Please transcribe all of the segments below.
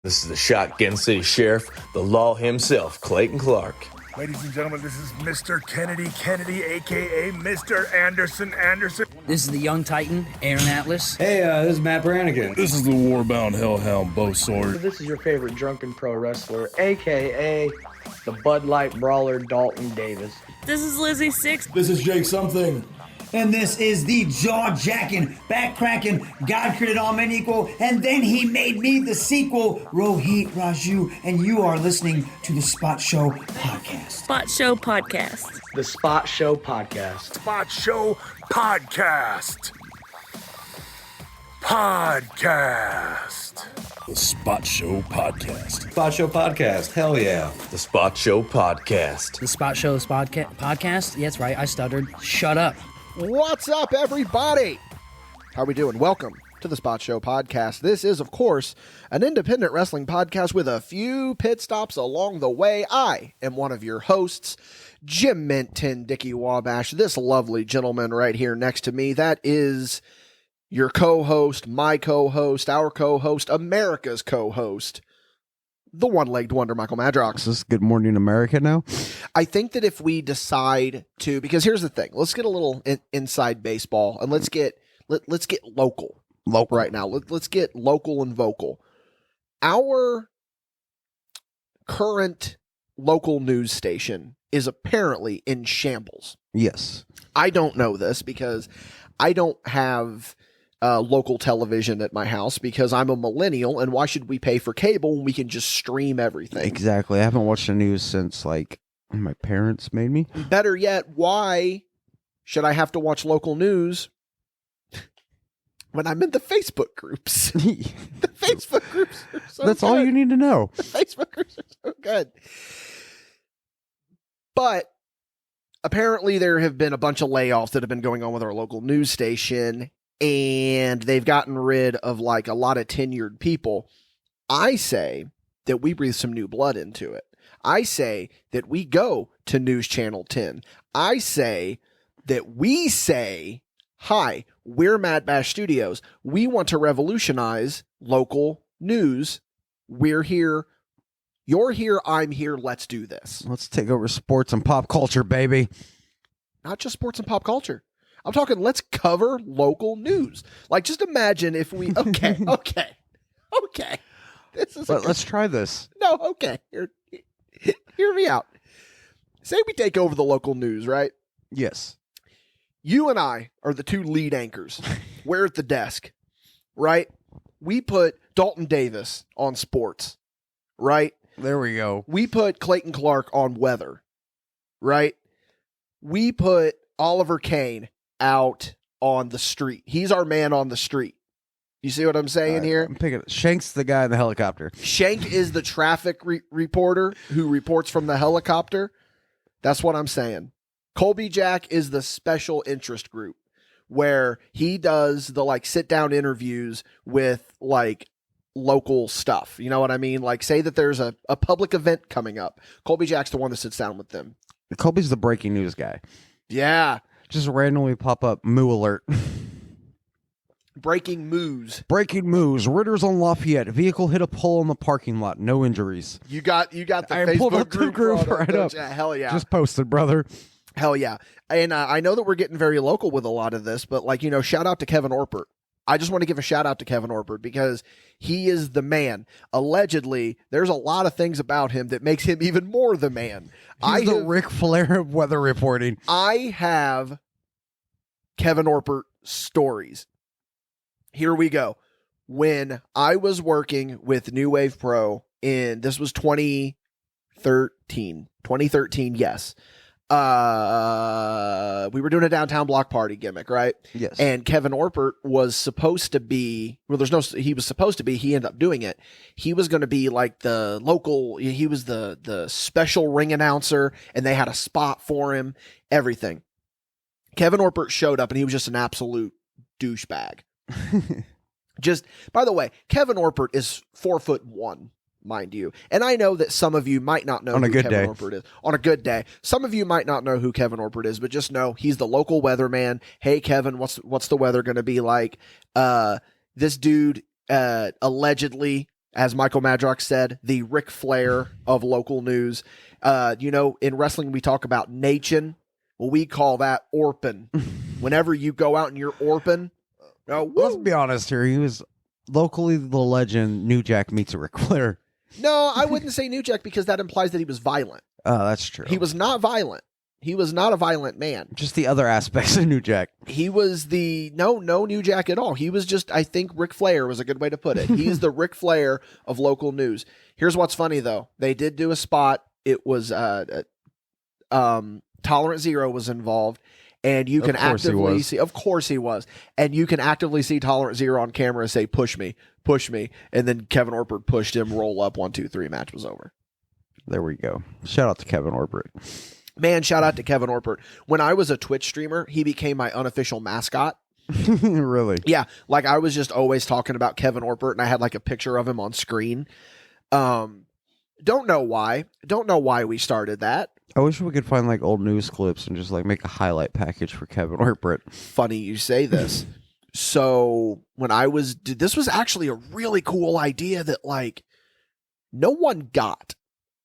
This is the Shotgun City Sheriff, the law himself, Clayton Clark. Ladies and gentlemen, this is Mr. Kennedy, a.k.a. Mr. Anderson. This is the Young Titan, Aaron Atlas. Hey, this is Matt Brannigan. This is the Warbound Hellhound, Bo Sword. This is your favorite drunken pro wrestler, a.k.a. the Bud Light Brawler, Dalton Davis. This is Lizzie Six. This is Jake Something. And this is the jaw-jacking, back-cracking, God created all men equal, and then he made me the sequel, Rohit Raju, and you are listening to the Spot Show Podcast. Spot Show Podcast. The Spot Show Podcast. Spot Show Podcast. Podcast. The Spot Show Podcast. Spot Show Podcast. Hell yeah. The Spot Show Podcast. The Spot Show Podcast? Yeah, that's right, I stuttered. Shut up. What's up, everybody? How are we doing? Welcome to the Spot Show Podcast. This is, of course, an independent wrestling podcast with a few pit stops along the way. I am one of your hosts, Jim Minton, Dickie Wabash. This lovely gentleman right here next to me, that is your co-host, my co-host, our co-host, America's co-host, the one-legged wonder, Michael Madrox. Is this Good Morning America now? I think that if we decide to, because here's the thing, let's get a little inside baseball, and let's get local right now. Let's get local and vocal. Our current local news station is apparently in shambles. Yes. I don't know this because I don't have local television at my house because I'm a millennial, and why should we pay for cable when we can just stream everything? Exactly. I haven't watched the news since, like, my parents made me. Better yet, why should I have to watch local news when I'm in the Facebook groups? The Facebook groups are so That's good. all you need to know. The Facebook groups are so good. But apparently there have been a bunch of layoffs that have been going on with our local news station, and they've gotten rid of like a lot of tenured people. I say that we breathe some new blood into it. I say that we go to News Channel 10. I say that we say, hi, we're MadBash Studios. We want to revolutionize local news. We're here. You're here. I'm here. Let's do this. Let's take over sports and pop culture, baby. Not just sports and pop culture. I'm talking, let's cover local news. Like, just imagine if we, okay. This is Let's try this. No, okay. Hear me out. Say we take over the local news, right? Yes. You and I are the two lead anchors. We're at the desk, right? We put Dalton Davis on sports, right? There we go. We put Clayton Clark on weather, right? We put Oliver Kane out on the street. He's our man on the street. You see what I'm saying here? I'm picking Shank's the guy in the helicopter. Shank is the traffic reporter who reports from the helicopter. That's what I'm saying. Colby Jack is the special interest group where he does the like sit down interviews with like local stuff. You know what I mean? Like say that there's a public event coming up. Colby Jack's the one that sits down with them. Colby's the breaking news guy. Yeah. Just randomly pop up, moo alert. Breaking moves. Breaking news. Ritter's on Lafayette. Vehicle hit a pole in the parking lot. No injuries. You got the I Facebook pulled up the group right up. Hell yeah. Just posted, brother. Hell yeah. And I know that we're getting very local with a lot of this, but like, you know, shout out to Kevin Orpert. I just want to give a shout out to Kevin Orpert because he is the man. Allegedly, there's a lot of things about him that makes him even more the man. He's the Ric Flair of weather reporting. I have Kevin Orpert stories. Here we go. When I was working with New Wave Pro this was 2013, yes. We were doing a downtown block party gimmick, right? Yes. And Kevin Orpert was supposed to be, he ended up doing it. He was going to be like the local, he was the special ring announcer, and they had a spot for him, everything. Kevin Orpert showed up and he was just an absolute douchebag. Just, by the way, Kevin Orpert is 4'1", mind you. And I know that some of you might not know who Kevin Orpert is. On a good day. Some of you might not know who Kevin Orpert is, but just know he's the local weatherman. Hey, Kevin, what's the weather going to be like? This dude allegedly As Michael Madrox said, the Ric Flair of local news. In wrestling, we talk about Nachin. Well, we call that Orpin. Whenever you go out and you're Orpin, let's be honest here. He was locally the legend. New Jack meets a Ric Flair. No, I wouldn't say New Jack because that implies that he was violent. Oh, that's true. He was not violent. He was not a violent man. Just the other aspects of New Jack. He was no New Jack at all. He was just, I think Ric Flair was a good way to put it. He's the Ric Flair of local news. Here's what's funny though. They did do a spot. It was Tolerant Zero was involved. And you can actively see, of course he was. And you can actively see Tolerant Zero on camera say, push me. And then Kevin Orpert pushed him, roll up, 1, 2, 3, match was over. There we go. Shout out to Kevin Orpert. Man, shout out to Kevin Orpert. When I was a Twitch streamer, he became my unofficial mascot. Really? Yeah. Like I was just always talking about Kevin Orpert and I had like a picture of him on screen. Don't know why. Don't know why we started that. I wish we could find like old news clips and just like make a highlight package for Kevin Orpert. Funny you say this. So when this was actually a really cool idea that like no one got.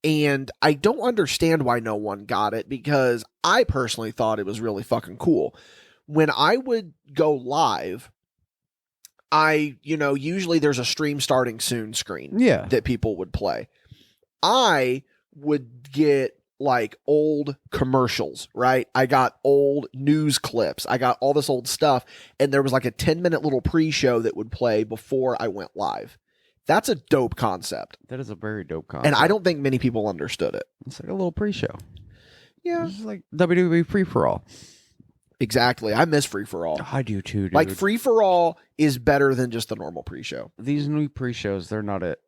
And I don't understand why no one got it because I personally thought it was really fucking cool. When I would go live, usually there's a stream starting soon screen that people would play. I would get like old commercials, right? I got old news clips. I got all this old stuff. And there was like a 10-minute little pre-show that would play before I went live. That's a dope concept. That is a very dope concept. And I don't think many people understood it. It's like a little pre-show. Yeah. It's like WWE Free-For-All. Exactly. I miss Free-For-All. I do too, dude. Like Free-For-All is better than just the normal pre-show. These new pre-shows, they're not it.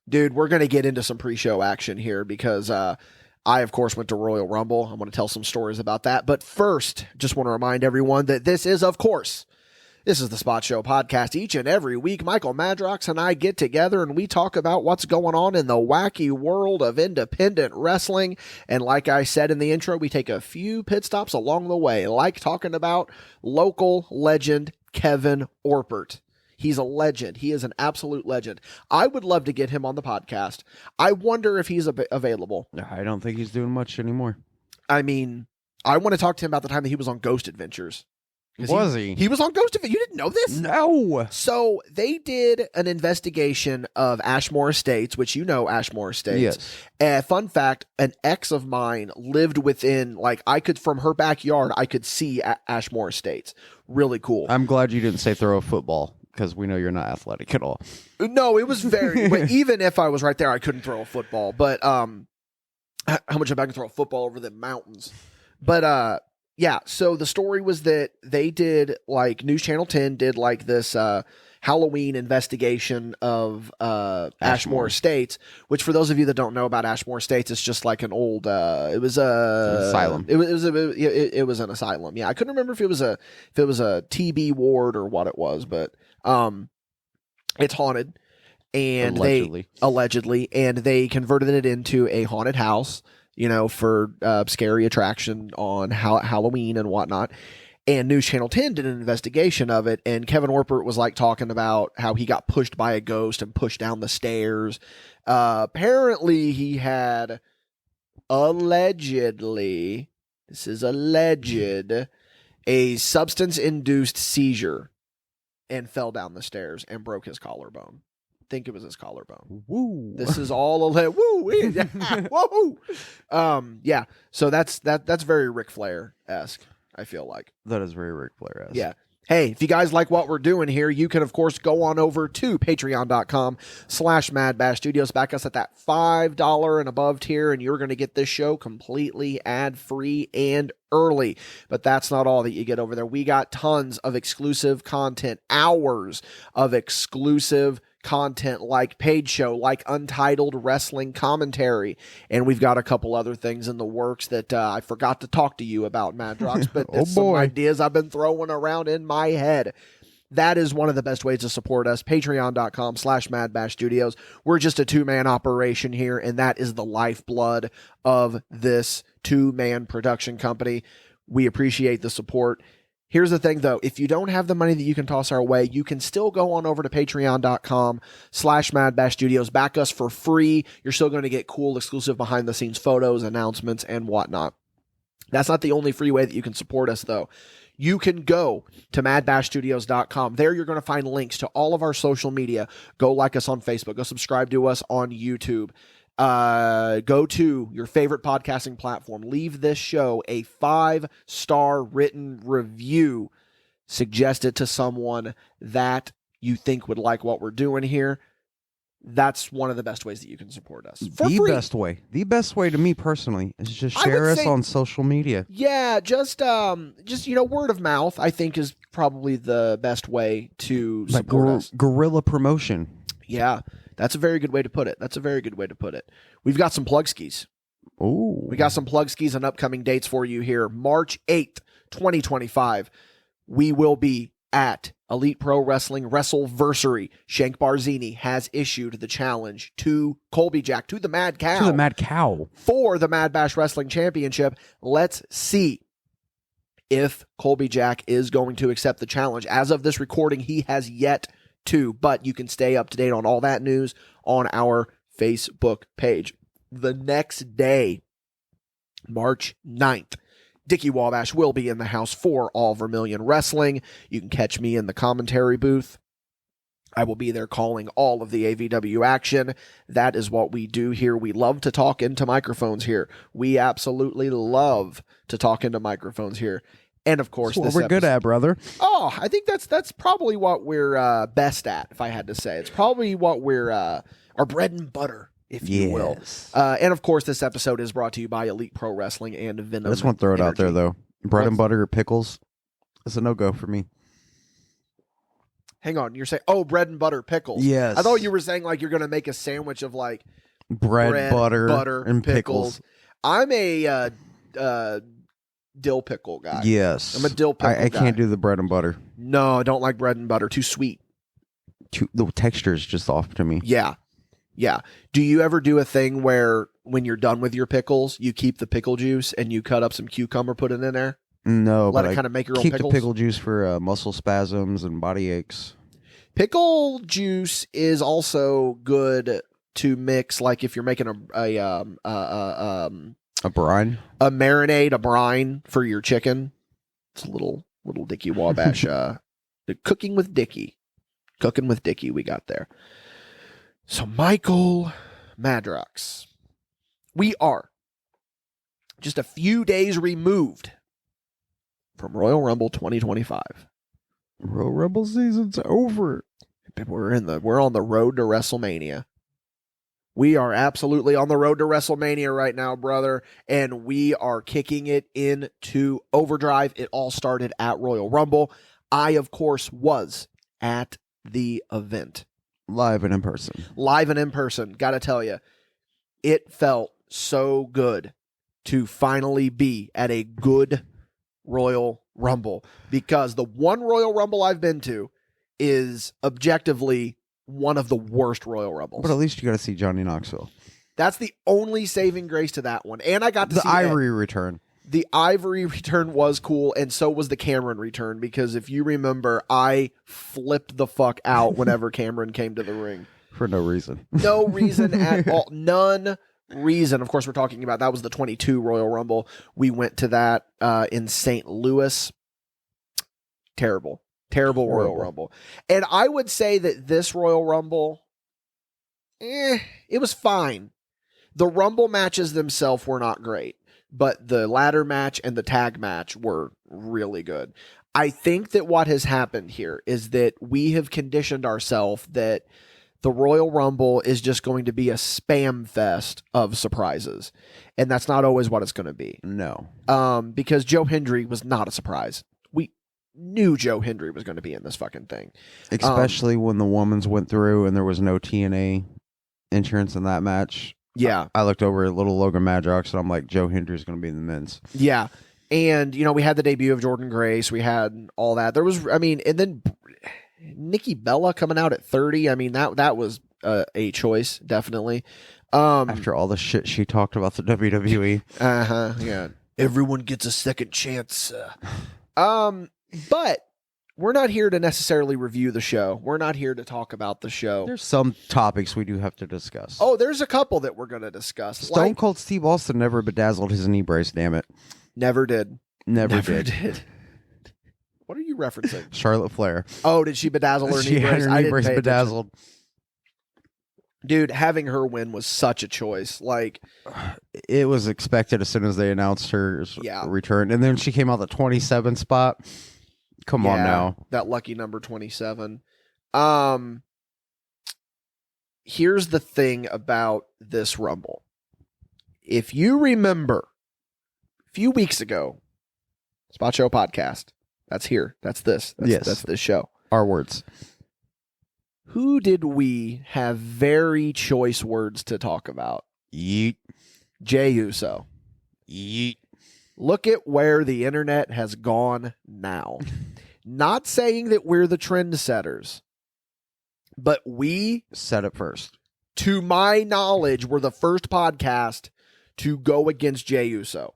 Dude, we're going to get into some pre-show action here because I, of course, went to Royal Rumble. I'm going to tell some stories about that. But first, just want to remind everyone that this is the Spot Show podcast. Each and every week, Michael Madrox and I get together and we talk about what's going on in the wacky world of independent wrestling. And like I said in the intro, we take a few pit stops along the way, like talking about local legend Kevin Orpert. He's a legend. He is an absolute legend. I would love to get him on the podcast. I wonder if he's available. I don't think he's doing much anymore. I mean, I want to talk to him about the time that he was on Ghost Adventures. Was he? He was on Ghost Adventures. You didn't know this? No. So they did an investigation of Ashmore Estates, which you know Ashmore Estates. Yes. Fun fact, an ex of mine lived within, from her backyard, I could see Ashmore Estates. Really cool. I'm glad you didn't say throw a football because we know you're not athletic at all. No, it was very, but even if I was right there, I couldn't throw a football. But how much if I can throw a football over the mountains? But yeah, so the story was that they did, News Channel 10 did, this Halloween investigation of Ashmore Estates, which for those of you that don't know about Ashmore Estates, it's just like an old, it was an asylum. It was an asylum. Yeah, I couldn't remember if it was a TB ward or what it was, but it's haunted. And allegedly, and they converted it into a haunted house, for scary attraction on Halloween and whatnot. And News Channel 10 did an investigation of it, and Kevin Orpert was talking about how he got pushed by a ghost and pushed down the stairs. Apparently he had allegedly, this is alleged, a substance-induced seizure and fell down the stairs and broke his collarbone. Think it was his collarbone. Woo. This is all woo. Whoa. Yeah. So that's very Ric Flair-esque, I feel like. That is very Ric Flair-esque. Yeah. Hey, if you guys like what we're doing here, you can, of course, go on over to patreon.com/MadBash Studios. Back us at that $5 and above tier, and you're going to get this show completely ad-free and early. But that's not all that you get over there. We got tons of exclusive content, hours of exclusive content like Paid Show, like Untitled Wrestling Commentary, and we've got a couple other things in the works that I forgot to talk to you about, Madrox, but some ideas I've been throwing around in my head. That is one of the best ways to support us, patreon.com/MadBash Studios. We're just a two-man operation here, and that is the lifeblood of this two-man production company. We appreciate the support. Here's the thing, though. If you don't have the money that you can toss our way, you can still go on over to patreon.com/MadBash Studios. Back us for free. You're still going to get cool, exclusive behind-the-scenes photos, announcements, and whatnot. That's not the only free way that you can support us, though. You can go to madbashstudios.com. There you're going to find links to all of our social media. Go like us on Facebook. Go subscribe to us on YouTube. Go to your favorite podcasting platform. Leave this show a 5-star written review. Suggest it to someone that you think would like what we're doing here. That's one of the best ways that you can support us. For the free. The best way to me personally is just I would share us say- on social media. Yeah, just word of mouth, I think, is probably the best way to Like support us. guerrilla promotion. Yeah, that's a very good way to put it. We've got some plug skis. Oh, We got some plug skis and upcoming dates for you here. March 8th, 2025. We will be at Elite Pro Wrestling WrestleVersary. Shank Barzini has issued the challenge to Colby Jack, to the Mad Cow. to the Mad Cow. For the Mad Bash Wrestling Championship. Let's see if Colby Jack is going to accept the challenge. As of this recording, he has yet to, but you can stay up to date on all that news on our Facebook page. The next day, March 9th, Dickie Wabash will be in the house for All Vermilion Wrestling. You can catch me in the commentary booth. I will be there calling all of the AVW action. That is what we do here. We love to talk into microphones here. We absolutely love to talk into microphones here. And of course, That's what we're good at, brother. Oh, I think that's probably what we're best at, if I had to say. It's probably what we're our bread and butter, if you will. And of course, this episode is brought to you by Elite Pro Wrestling and Venom. I just want to throw it out there, Energy. though. Bread and butter or pickles, it's a no-go for me. Hang on, you're saying, oh, bread and butter pickles. Yes. I thought you were saying like you're going to make a sandwich of like Bread, butter, and pickles. I'm a dill pickle guy. Yes. I'm a dill pickle I guy. can't do the bread and butter. No, I don't like bread and butter. Too sweet. The texture is just off to me. Yeah. Yeah. Do you ever do a thing where when you're done with your pickles, you keep the pickle juice and you cut up some cucumber, put it in there? No, Let but it kind of make your own keep pickles? the pickle juice for muscle spasms and body aches. Pickle juice is also good to mix, like if you're making a brine, a marinade, a brine for your chicken. It's a little Dickie Wabash. The cooking with Dickie we got there. So Michael Madrox, we are just a few days removed from Royal Rumble 2025. Royal Rumble season's over. We're on the road to WrestleMania. We are absolutely on the road to WrestleMania right now, brother, and we are kicking it into overdrive. It all started at Royal Rumble. I, of course, was at the event. Live and in person. Gotta tell you, it felt so good to finally be at a good Royal Rumble, because the one Royal Rumble I've been to is objectively one of the worst Royal Rumbles. But at least you got to see Johnny Knoxville. That's the only saving grace to that one. And I got to see the Ivory return. The Ivory return was cool, and so was the Cameron return, because if you remember, I flipped the fuck out whenever Cameron came to the ring. For no reason. No reason at all. None reason. Of course, we're talking about, that was the 22 Royal Rumble. We went to that in St. Louis. Terrible Royal Rumble. And I would say that this Royal Rumble, it was fine. The Rumble matches themselves were not great, but the ladder match and the tag match were really good. I think that what has happened here is that we have conditioned ourselves that the Royal Rumble is just going to be a spam fest of surprises. And that's not always what it's going to be. No. Because Joe Hendry was not a surprise. We knew Joe Hendry was going to be in this fucking thing. Especially when the women's went through and there was no TNA entrance in that match. Yeah. I looked over at little Logan Madrox and I'm like, Joe Hendry's going to be in the men's. Yeah. And, we had the debut of Jordan Grace. We had all that. There was, and then Nikki Bella coming out at 30. That was a choice, definitely. After all the shit she talked about the WWE. Yeah. Everyone gets a second chance. But we're not here to necessarily review the show. We're not here to talk about the show. There's some topics we do have to discuss. Oh, there's a couple that we're going to discuss. Stone Cold Steve Austin never bedazzled his knee brace, damn it. Never did. Never did. What are you referencing? Charlotte Flair. Oh, did she bedazzle her knee She had brace? her I knee didn't brace pay attention. bedazzled. Dude, having her win was such a choice. Like, it was expected as soon as they announced her Yeah. return. And then she came out the 27 spot. Come on now. That lucky number 27. Here's the thing about this Rumble. If you remember, a few weeks ago, Spot Show Podcast, that's here. That's this. That's this show. Our words. Who did we have very choice words to talk about? Yeet. Jey Uso. Yeet. Look at where the internet has gone now. Not saying that we're the trendsetters, but we said it first. To my knowledge, were the first podcast to go against Jey Uso.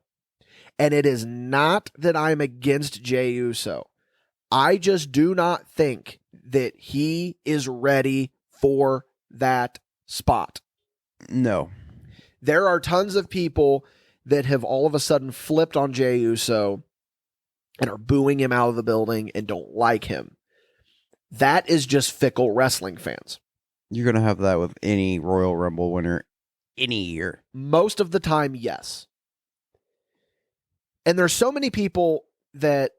And it is not that I'm against Jey Uso. I just do not think that he is ready for that spot. No. There are tons of people that have all of a sudden flipped on Jey Uso and are booing him out of the building and don't like him. That is just fickle wrestling fans. You're going to have that with any Royal Rumble winner any year. Most of the time, yes. And there's so many people that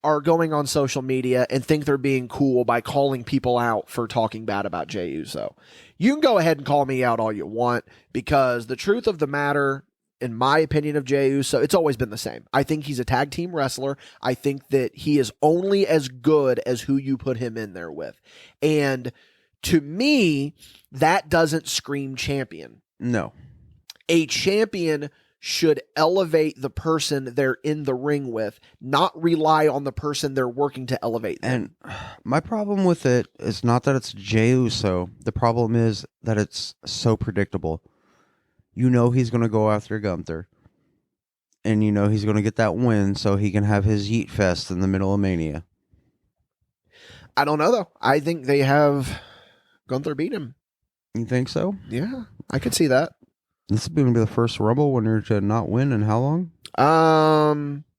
are going on social media and think they're being cool by calling people out for talking bad about Jey Uso. You can go ahead and call me out all you want, because the truth of the matter, in my opinion of Jey Uso, it's always been the same. I think he's a tag team wrestler. I think that he is only as good as who you put him in there with. And to me, that doesn't scream champion. No. A champion should elevate the person they're in the ring with, not rely on the person they're working to elevate them. And my problem with it is not that it's Jey Uso. The problem is that it's so predictable. You know he's going to go after Gunther. And you know he's going to get that win so he can have his Yeet Fest in the middle of Mania. I don't know, though. I think they have Gunther beat him. You think so? Yeah, I could see that. This is going to be the first Rumble winner to not win in how long?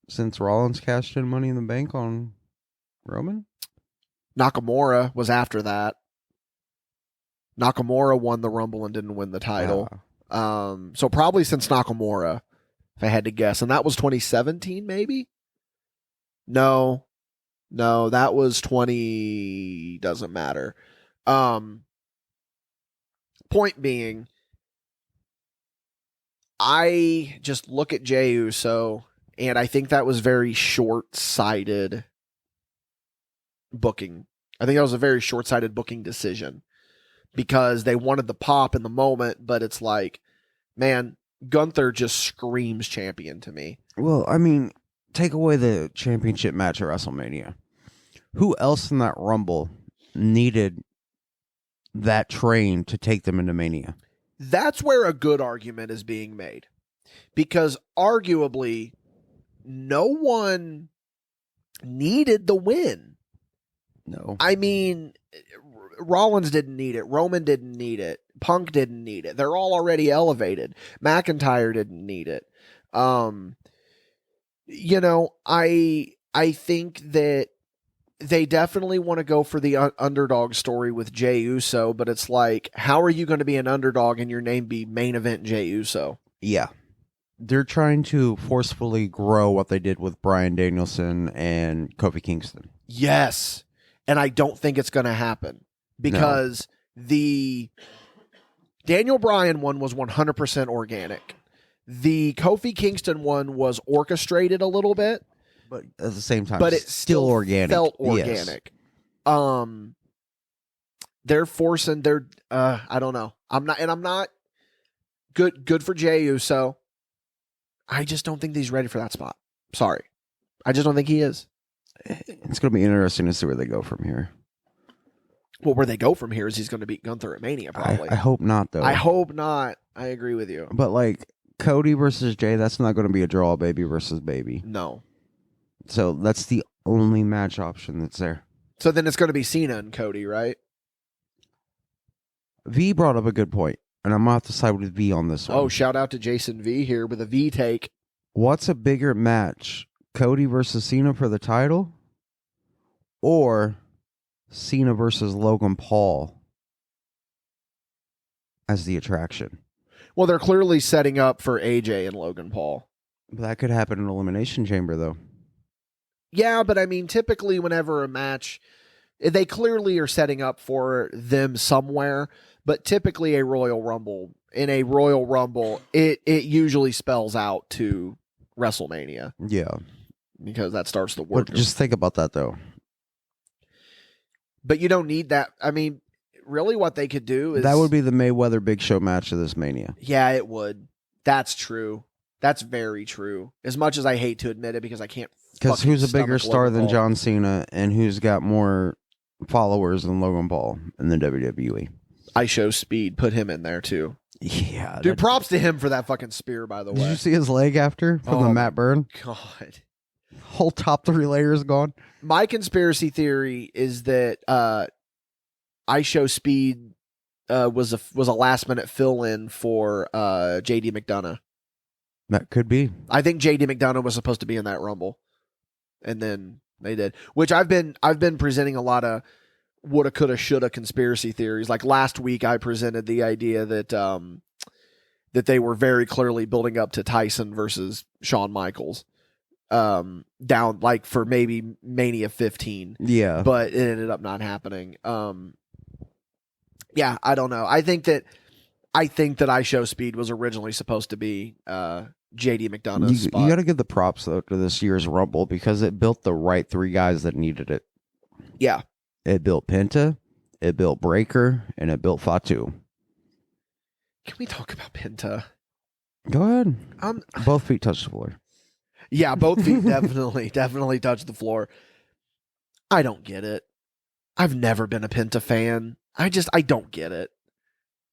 Since Rollins cashed in Money in the Bank on Roman? Nakamura was after that. Nakamura won the Rumble and didn't win the title. So probably since Nakamura, if I had to guess. And that was 2017, maybe? No, that was 20... Doesn't matter. Point being, I just look at Jey Uso, and I think that was very short-sighted booking. I think that was a very short-sighted booking decision, because they wanted the pop in the moment, but it's like, man, Gunther just screams champion to me. Well, I mean, take away the championship match at WrestleMania. Who else in that Rumble needed that train to take them into Mania? That's where a good argument is being made, because arguably no one needed the win. No. I mean, Rollins didn't need it. Roman didn't need it. Punk didn't need it. They're all already elevated. McIntyre didn't need it. You know, I think that they definitely want to go for the underdog story with Jey Uso, but it's like, how are you going to be an underdog and your name be main event Jey Uso? Yeah. They're trying to forcefully grow what they did with Bryan Danielson and Kofi Kingston. Yes. And I don't think it's going to happen, because the Daniel Bryan one was 100% organic. The Kofi Kingston one was orchestrated a little bit, but at the same time, but it still organic. Felt organic. Yes. They're forcing their. I don't know. I'm not good for Jey Uso. I just don't think he's ready for that spot. Sorry, I just don't think he is. It's going to be interesting to see where they go from here. Well, where they go from here is he's going to beat Gunther at Mania, probably. I hope not, though. I hope not. I agree with you. But like Cody versus Jay, that's not going to be a draw, baby versus baby. No. So that's the only match option that's there. So then it's going to be Cena and Cody, right? V brought up a good point, and I'm going to have to side with V on this one. Oh, shout out to Jason V here with a V take. What's a bigger match? Cody versus Cena for the title? Or Cena versus Logan Paul as the attraction? Well, they're clearly setting up for AJ and Logan Paul. That could happen in Elimination Chamber, though. Yeah, but I mean, typically whenever a match, they clearly are setting up for them somewhere, but typically in a Royal Rumble, it usually spells out to WrestleMania. Yeah. Because that starts the work. But just think about that, though. But you don't need that. I mean, really what they could do is... That would be the Mayweather Big Show match of this Mania. Yeah, it would. That's true. That's very true. As much as I hate to admit it, because I can't... Because who's a bigger stomach star Logan than Paul. John Cena, and who's got more followers than Logan Paul in the WWE? I Show Speed. Put him in there, too. Yeah. Dude, props to him for that fucking spear, by the way. Did you see his leg after from the Matt Burn? God. Whole top 3 layers gone. My conspiracy theory is that I Show Speed was a last minute fill in for JD McDonough. That could be. I think JD McDonough was supposed to be in that Rumble, and then they did. Which I've been presenting a lot of woulda, coulda, shoulda conspiracy theories. Like last week, I presented the idea that that they were very clearly building up to Tyson versus Shawn Michaels. Down like for maybe Mania 15. Yeah. But it ended up not happening. Yeah, I don't know. I think that I Show Speed was originally supposed to be JD McDonough's spot. You got to give the props, though, to this year's Rumble because it built the right 3 guys that needed it. Yeah. It built Penta, it built Breaker, and it built Fatu. Can we talk about Penta? Go ahead. Both feet touch the floor. Yeah, both feet definitely touch the floor. I don't get it. I've never been a Penta fan. I don't get it.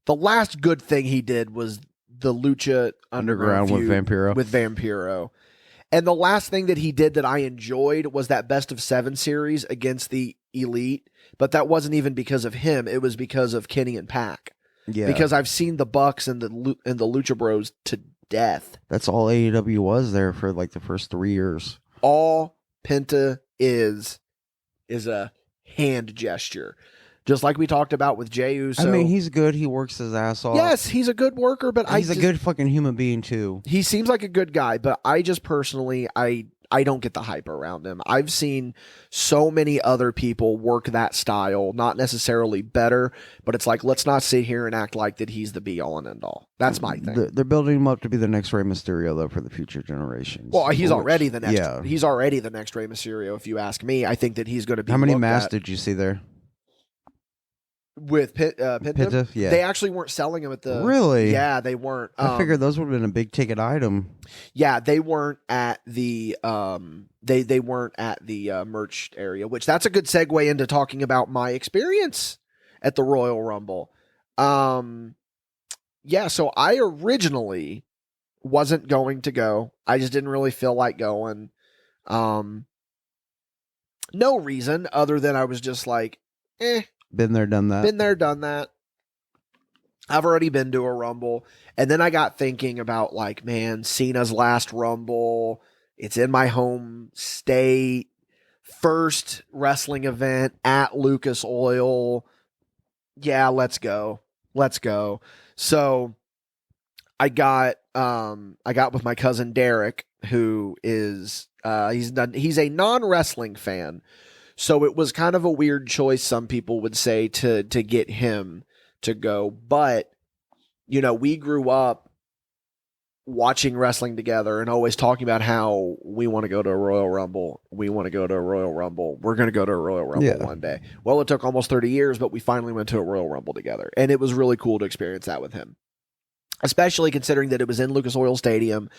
The last good thing he did was the Lucha Underground with feud Vampiro. With Vampiro. And the last thing that he did that I enjoyed was that Best of 7 series against the Elite. But that wasn't even because of him. It was because of Kenny and Pac. Yeah. Because I've seen the Bucks and the Lucha Bros to death. That's all AEW was there for like the first 3 years. All Penta is a hand gesture. Just like we talked about with Jey Uso. I mean, he's good. He works his ass off. Yes, he's a good worker, but he's a good fucking human being too. He seems like a good guy, but I just personally, I don't get the hype around him. I've seen so many other people work that style, not necessarily better, but it's like, let's not sit here and act like that he's the be all and end all. That's my thing. They're building him up to be the next Rey Mysterio, though, for the future generations. Well, he's already the next. Yeah. He's already the next Rey Mysterio. If you ask me, I think that he's going to be. How many looked masks at did you see there? with Penta? Penta? Yeah. They actually weren't selling them at the. Really? Yeah, they weren't. I figured those would have been a big ticket item. Yeah, they weren't at the they weren't at the merch area, which that's a good segue into talking about my experience at the Royal Rumble. Yeah, so I originally wasn't going to go. I just didn't really feel like going. No reason other than I was just like, Been there, done that. been there, done that. I've already been to a Rumble. And then I got thinking about like, man, Cena's last Rumble. It's in my home state. First wrestling event at Lucas Oil. Yeah, let's go. Let's go. So I got with my cousin Derek, who is he's a non-wrestling fan. So it was kind of a weird choice, some people would say, to get him to go. But, you know, we grew up watching wrestling together and always talking about how we want to go to a Royal Rumble. We want to go to a Royal Rumble. We're going to go to a Royal Rumble one day. Well, it took almost 30 years, but we finally went to a Royal Rumble together. And it was really cool to experience that with him, especially considering that it was in Lucas Oil Stadium.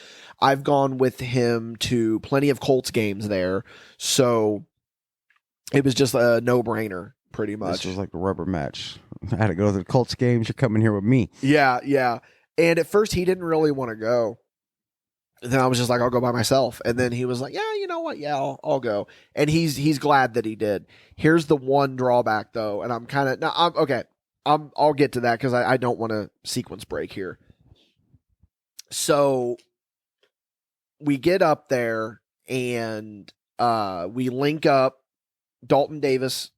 I've gone with him to plenty of Colts games there. So it was just a no-brainer, pretty much. This was like a rubber match. I had to go to the Colts games. You're coming here with me. Yeah, yeah. And at first, he didn't really want to go. then I was just like, I'll go by myself. And then he was like, yeah, you know what? Yeah, I'll go. And he's glad that he did. Here's the one drawback though. And I'm kind of, no, I'm okay. I'll get to that because I don't want to sequence break here. So we get up there and we link up. Dalton Davis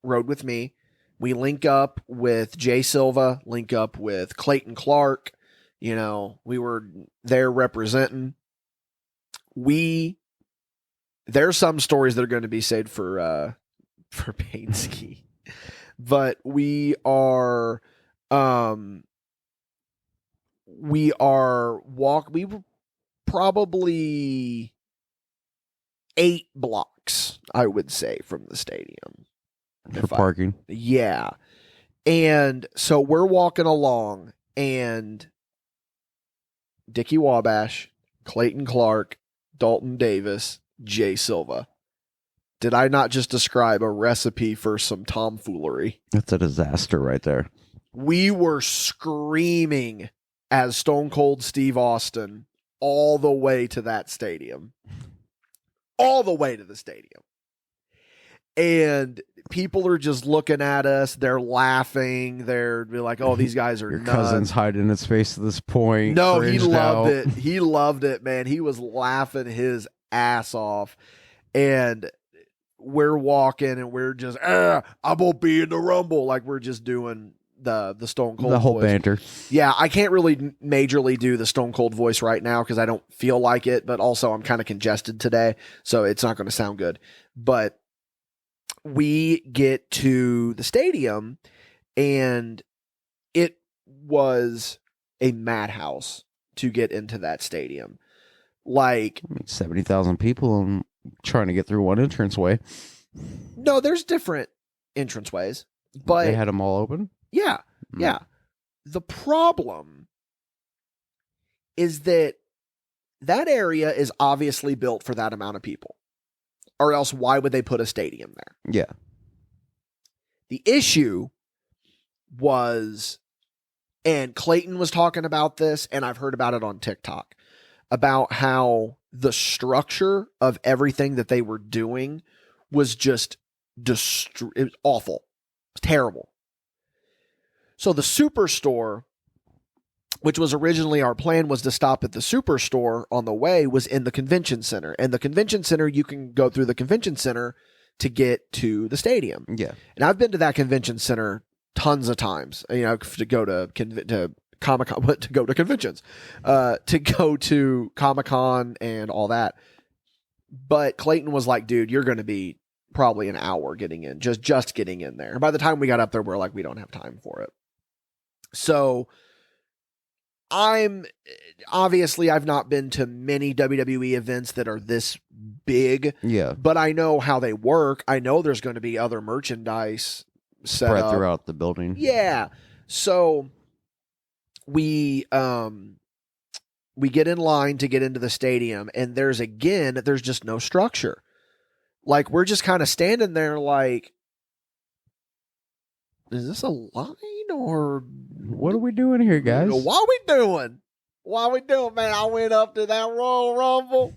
rode with me. We link up with Jay Silva, link up with Clayton Clark. You know, we were there representing. There's some stories that are going to be saved for Painski. But we were probably 8 blocks, I would say, from the stadium. For parking. Yeah. And so we're walking along, and Dickie Wabash, Clayton Clark, Dalton Davis, Jay Silva. Did I not just describe a recipe for some tomfoolery? That's a disaster right there. We were screaming as Stone Cold Steve Austin all the way to that stadium. All the way to the stadium. And people are just looking at us. They're laughing. They're like, oh, these guys are Your nuts. cousin's hiding his face at this point. No, he cringed loved out. it. He loved it, man. He was laughing his ass off. And we're walking and we're just, I'm going to be in the Rumble. Like we're just doing the Stone Cold The whole voice. banter. Yeah, I can't really majorly do the Stone Cold voice right now because I don't feel like it, but also I'm kind of congested today, so it's not going to sound good. But we get to the stadium, and it was a madhouse to get into that stadium. Like, 70,000 people and trying to get through one entranceway. No, there's different entranceways, but They had them all open? Yeah, yeah. The problem is that area is obviously built for that amount of people. Or else why would they put a stadium there? Yeah. The issue was, and Clayton was talking about this, and I've heard about it on TikTok, about how the structure of everything that they were doing was just it was awful. It was terrible. So the Superstore, which was originally our plan, was to stop at the Superstore on the way, was in the convention center. And the convention center, you can go through the convention center to get to the stadium. Yeah. And I've been to that convention center tons of times, you know, to go to Comic-Con, to go to conventions, to go to Comic-Con and all that. But Clayton was like, dude, you're going to be probably an hour getting in, just getting in there. And by the time we got up there, we're like, we don't have time for it. So I've not been to many WWE events that are this big. Yeah. But I know how they work. I know there's going to be other merchandise set Spread up throughout the building. Yeah. So we get in line to get into the stadium, and there's just no structure. Like, we're just kind of standing there like, is this a line or what are we doing here, guys? What are we doing? Man? I went up to that Royal Rumble.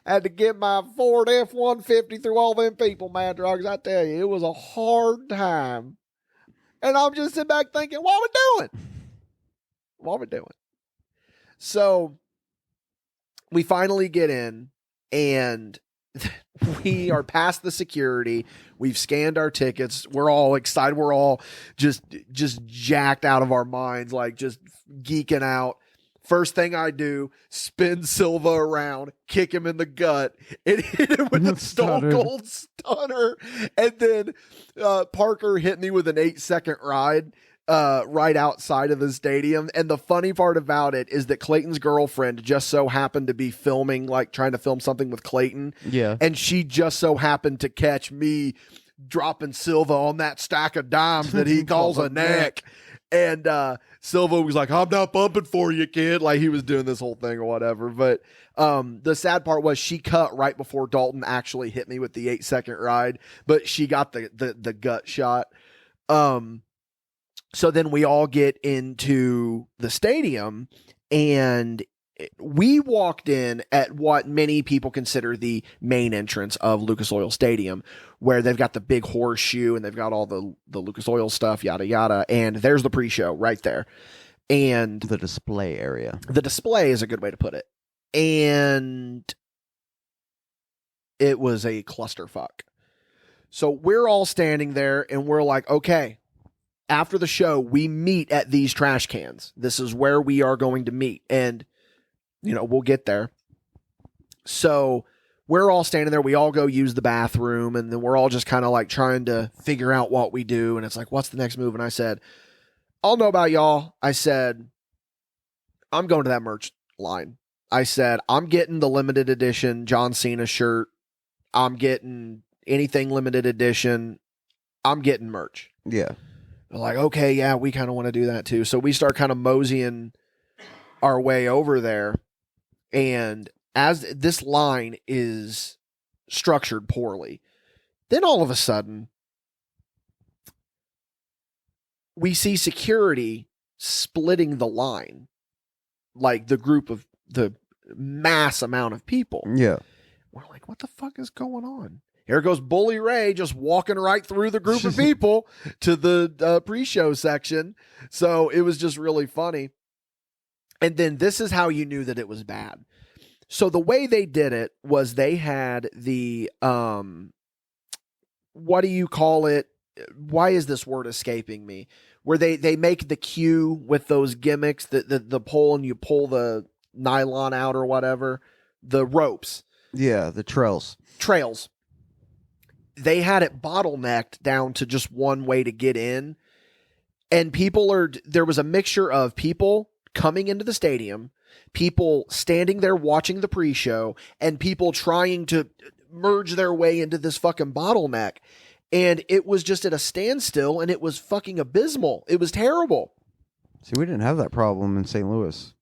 Had to get my Ford F-150 through all them people, man, drugs. I tell you, it was a hard time. And I'm just sitting back thinking, what are we doing? So we finally get in, and we are past the security. We've scanned our tickets. We're all excited. We're all just jacked out of our minds, like just geeking out. First thing I do, spin Silva around, kick him in the gut, and hit him with a Stone Cold Stunner. And then Parker hit me with an 8-second ride right outside of the stadium. And the funny part about it is that Clayton's girlfriend just so happened to be filming, like trying to film something with Clayton. Yeah. And she just so happened to catch me dropping Silva on that stack of dimes that he calls a neck. And Silva was like, I'm not bumping for you, kid. Like, he was doing this whole thing or whatever. But the sad part was she cut right before Dalton actually hit me with the 8-second ride. But she got the gut shot. So then we all get into the stadium, and we walked in at what many people consider the main entrance of Lucas Oil Stadium, where they've got the big horseshoe and they've got all the Lucas Oil stuff, yada, yada. And there's the pre-show right there. And The display area. the display is a good way to put it. And it was a clusterfuck. So we're all standing there and we're like, okay, after the show, we meet at these trash cans. This is where we are going to meet. And, we'll get there. So we're all standing there. We all go use the bathroom. And then we're all just kind of like trying to figure out what we do. And it's like, what's the next move? And I said, I'll know about y'all. I said, I'm going to that merch line. I said, I'm getting the limited edition John Cena shirt. I'm getting anything limited edition. I'm getting merch. Yeah. They're like, okay, yeah, we kind of want to do that too. So we start kind of moseying our way over there. And as this line is structured poorly, then all of a sudden, we see security splitting the line, like the group of the mass amount of people. Yeah. We're like, what the fuck is going on? Here goes Bully Ray just walking right through the group of people to the pre-show section. So it was just really funny. And then this is how you knew that it was bad. So the way they did it was they had the, what do you call it? Why is this word escaping me? Where they make the queue with those gimmicks, the pole, and you pull the nylon out or whatever, the ropes. Yeah, the trails. They had it bottlenecked down to just one way to get in. And there was a mixture of people coming into the stadium, people standing there watching the pre-show, and people trying to merge their way into this fucking bottleneck. And it was just at a standstill, and it was fucking abysmal. It was terrible. See, we didn't have that problem in St. Louis.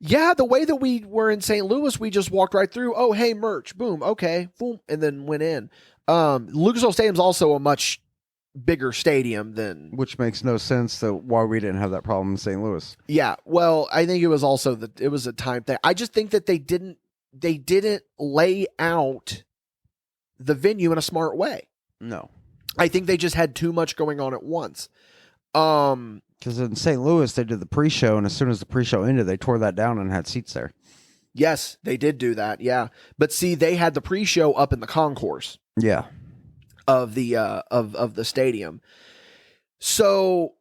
Yeah, the way that we were in St. Louis, we just walked right through. Oh, hey, merch. Boom. Okay. Boom. And then went in. Lucas Oil Stadium is also a much bigger stadium than... Which makes no sense to why we didn't have that problem in St. Louis. Yeah. Well, I think it was also it was a time thing. I just think that they didn't lay out the venue in a smart way. No. I think they just had too much going on at once. Because in St. Louis, they did the pre-show, and as soon as the pre-show ended, they tore that down and had seats there. Yes, they did do that, yeah. But see, they had the pre-show up in the concourse. Yeah. Of the of the stadium. So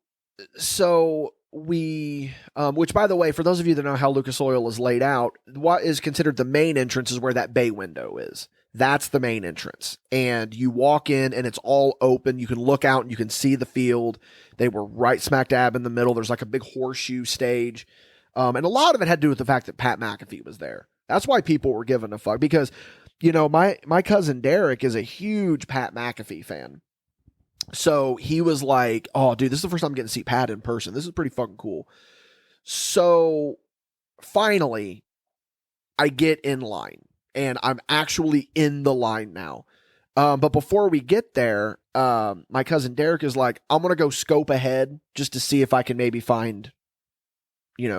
we which, by the way, for those of you that know how Lucas Oil is laid out, what is considered the main entrance is where that bay window is. That's the main entrance. And you walk in and it's all open. You can look out and you can see the field. They were right smack dab in the middle. There's like a big horseshoe stage. And a lot of it had to do with the fact that Pat McAfee was there. That's why people were giving a fuck. Because, my cousin Derek is a huge Pat McAfee fan. So he was like, oh, dude, this is the first time I'm getting to see Pat in person. This is pretty fucking cool. So finally, I get in line. And I'm actually in the line now. But before we get there, my cousin Derek is like, I'm going to go scope ahead just to see if I can maybe find,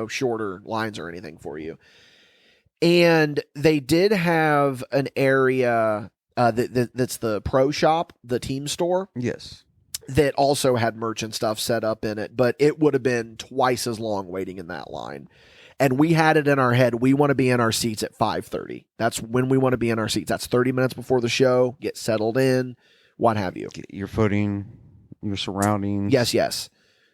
shorter lines or anything for you. And they did have an area that's the pro shop, the team store. Yes. That also had merch and stuff set up in it. But it would have been twice as long waiting in that line. And we had it in our head, we want to be in our seats at 5:30. That's when we want to be in our seats. That's 30 minutes before the show, get settled in, what have you. Get your footing, your surroundings. Yes.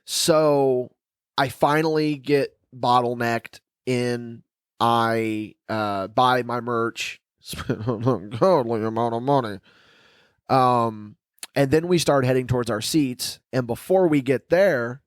So I finally get bottlenecked in. I buy my merch, spend an ungodly amount of money. And then we start heading towards our seats. And before we get there,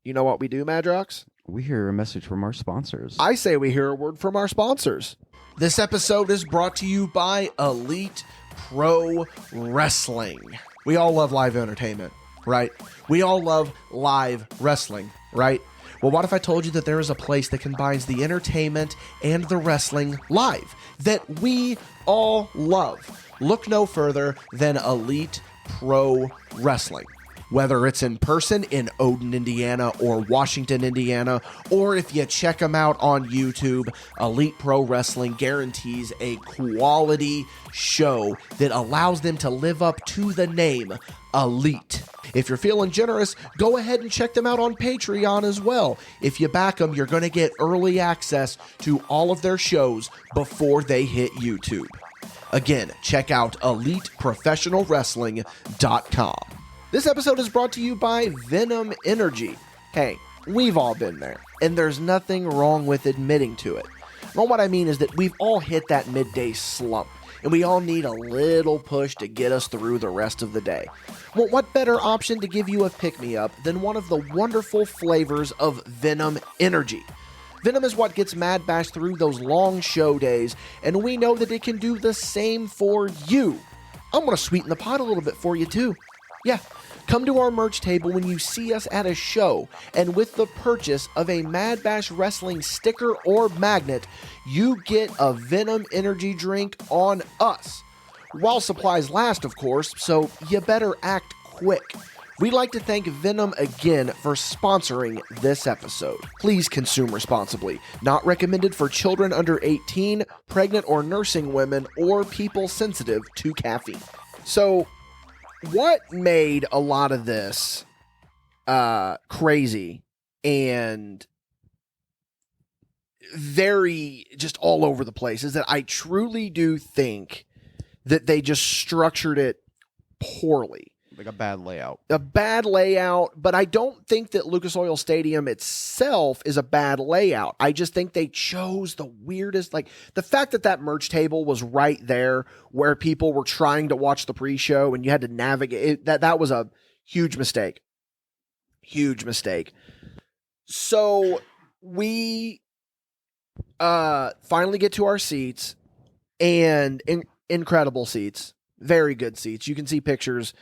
you know what we do, Madrox? We hear a message from our sponsors. I say we hear a word from our sponsors. This episode is brought to you by Elite Pro Wrestling. We all love live entertainment, right? We all love live wrestling, right? Well, what if I told you that there is a place that combines the entertainment and the wrestling live that we all love? Look no further than Elite Pro Wrestling. Whether it's in person in Odin, Indiana, or Washington, Indiana, or if you check them out on YouTube, Elite Pro Wrestling guarantees a quality show that allows them to live up to the name Elite. If you're feeling generous, go ahead and check them out on Patreon as well. If you back them, you're going to get early access to all of their shows before they hit YouTube. Again, check out EliteProfessionalWrestling.com. This episode is brought to you by Venom Energy. Hey, we've all been there, and there's nothing wrong with admitting to it. Well, what I mean is that we've all hit that midday slump, and we all need a little push to get us through the rest of the day. Well, what better option to give you a pick-me-up than one of the wonderful flavors of Venom Energy? Venom is what gets MadBash through those long show days, and we know that it can do the same for you. I'm going to sweeten the pot a little bit for you, too. Yeah, come to our merch table when you see us at a show, and with the purchase of a MadBash Wrestling sticker or magnet, you get a Venom Energy drink on us. While supplies last, of course, so you better act quick. We'd like to thank Venom again for sponsoring this episode. Please consume responsibly. Not recommended for children under 18, pregnant or nursing women, or people sensitive to caffeine. So, what made a lot of this crazy and very just all over the place is that I truly do think that they just structured it poorly. Like a bad layout. But I don't think that Lucas Oil Stadium itself is a bad layout. I just think they chose the weirdest, like the fact that merch table was right there where people were trying to watch the pre-show and you had to navigate it, that was a huge mistake. Huge mistake. So we finally get to our seats, and incredible seats. Very good seats. You can see pictures.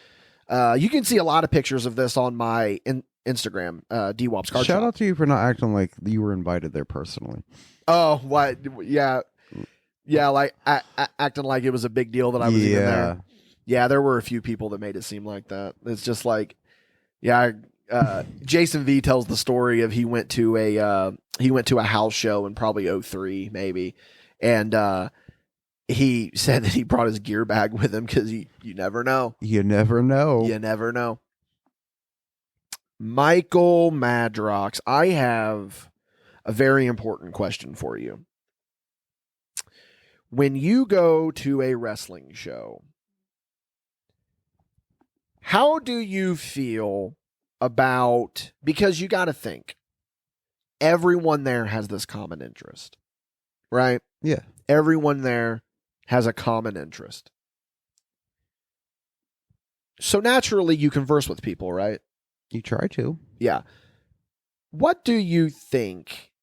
You can see a lot of pictures of this on my Instagram, DWOP's Card Shout Shop. out to you for not acting like you were invited there personally. Oh, what? Yeah. Yeah, like acting like it was a big deal that I was even there. Yeah, there were a few people that made it seem like that. It's just like, yeah, Jason V tells the story of he went to a house show in probably 2003 maybe, and he said that he brought his gear bag with him because you never know. You never know. You never know. Michael Madrox, I have a very important question for you. When you go to a wrestling show, how do you feel about, because you got to think, everyone there has this common interest, right? Yeah. Everyone there has a common interest. So naturally you converse with people, right? You try to. Yeah. What do you think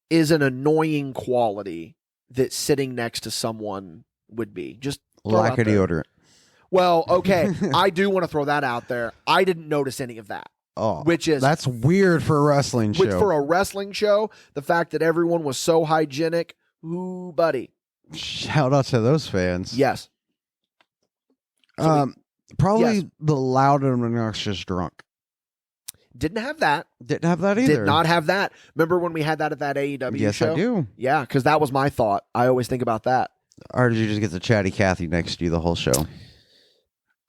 is an annoying quality that sitting next to someone would be? Just lack of deodorant. Well, okay. I do want to throw that out there. I didn't notice any of that. Oh, that's weird for a wrestling show. Which for a wrestling show, the fact that everyone was so hygienic, ooh, buddy. Shout out to those fans. Yes. Probably yes. The loud and obnoxious drunk. Didn't have that. Didn't have that either. Did not have that. Remember when we had that at that AEW show? Yes, I do. Yeah, because that was my thought. I always think about that. Or did you just get the chatty Cathy next to you the whole show?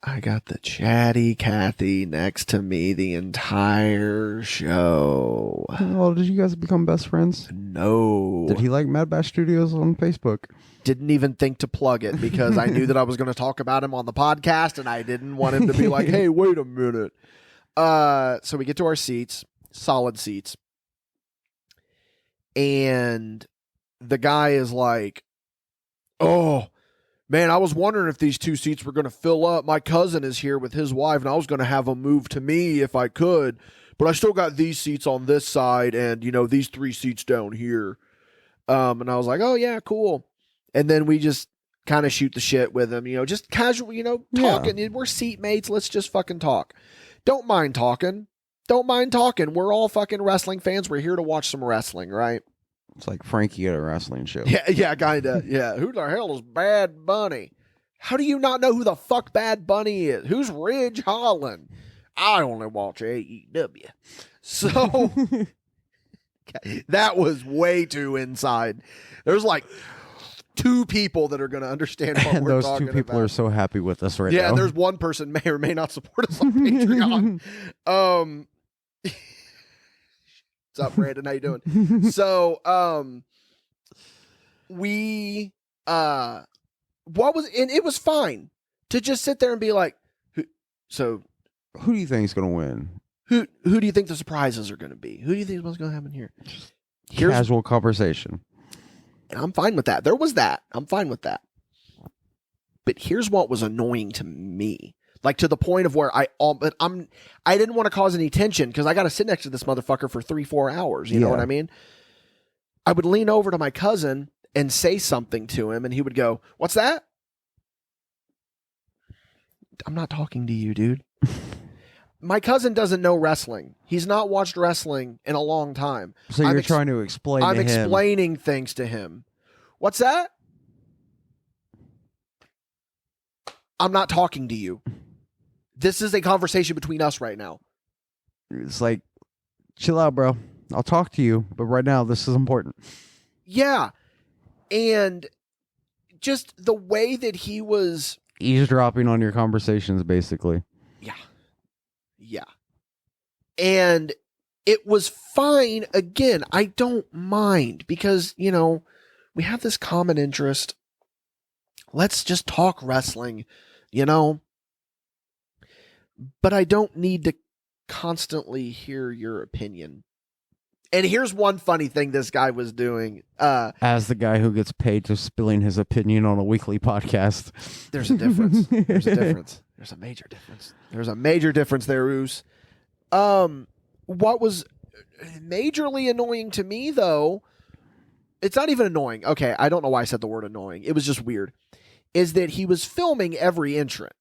I got the chatty Cathy next to me the entire show. Well, did you guys become best friends? No. Did he like MadBash Studios on Facebook? Didn't even think to plug it because I knew that I was going to talk about him on the podcast and I didn't want him to be like, hey, wait a minute. So we get to our seats, solid seats. And the guy is like, oh, man, I was wondering if these two seats were going to fill up. My cousin is here with his wife, and I was going to have them move to me if I could. But I still got these seats on this side and, these 3 seats down here. And I was like, oh, yeah, cool. And then we just kind of shoot the shit with him, just casual, talking. Yeah. We're seatmates. Let's just fucking talk. Don't mind talking. We're all fucking wrestling fans. We're here to watch some wrestling, right? It's like Frankie at a wrestling show. Yeah, kind of. Yeah. Who the hell is Bad Bunny? How do you not know who the fuck Bad Bunny is? Who's Ridge Holland? I only watch AEW. So that was way too inside. There's like 2 people that are going to understand what And we're those talking 2 people about. are so happy with us right Yeah, now. and there's one person may or may not support us on Patreon. What's up, Brandon? How you doing? So, we, and it was fine to just sit there and be like, so who do you think is going to win? who do you think the surprises are going to be? Who do you think is what's going to happen here? Casual conversation. And I'm fine with that. There was that. I'm fine with that. But here's what was annoying to me. Like to the point of where I didn't want to cause any tension because I got to sit next to this motherfucker for 3-4 hours. You know what I mean? I would lean over to my cousin and say something to him and he would go, "What's that?" I'm not talking to you, dude. My cousin doesn't know wrestling. He's not watched wrestling in a long time. So you're trying to explain to him. I'm explaining things to him. What's that? I'm not talking to you. This is a conversation between us right now. It's like, chill out, bro. I'll talk to you, but right now this is important. Yeah. And just the way that he was eavesdropping on your conversations, basically. Yeah. And it was fine. Again, I don't mind because, we have this common interest. Let's just talk wrestling, But I don't need to constantly hear your opinion. And here's one funny thing this guy was doing. As the guy who gets paid to spilling his opinion on a weekly podcast. There's a difference. There's a difference. There's a major difference. There's a major difference there, Oos. What was majorly annoying to me, though, it's not even annoying. Okay, I don't know why I said the word annoying. It was just weird. Is that he was filming every entrant.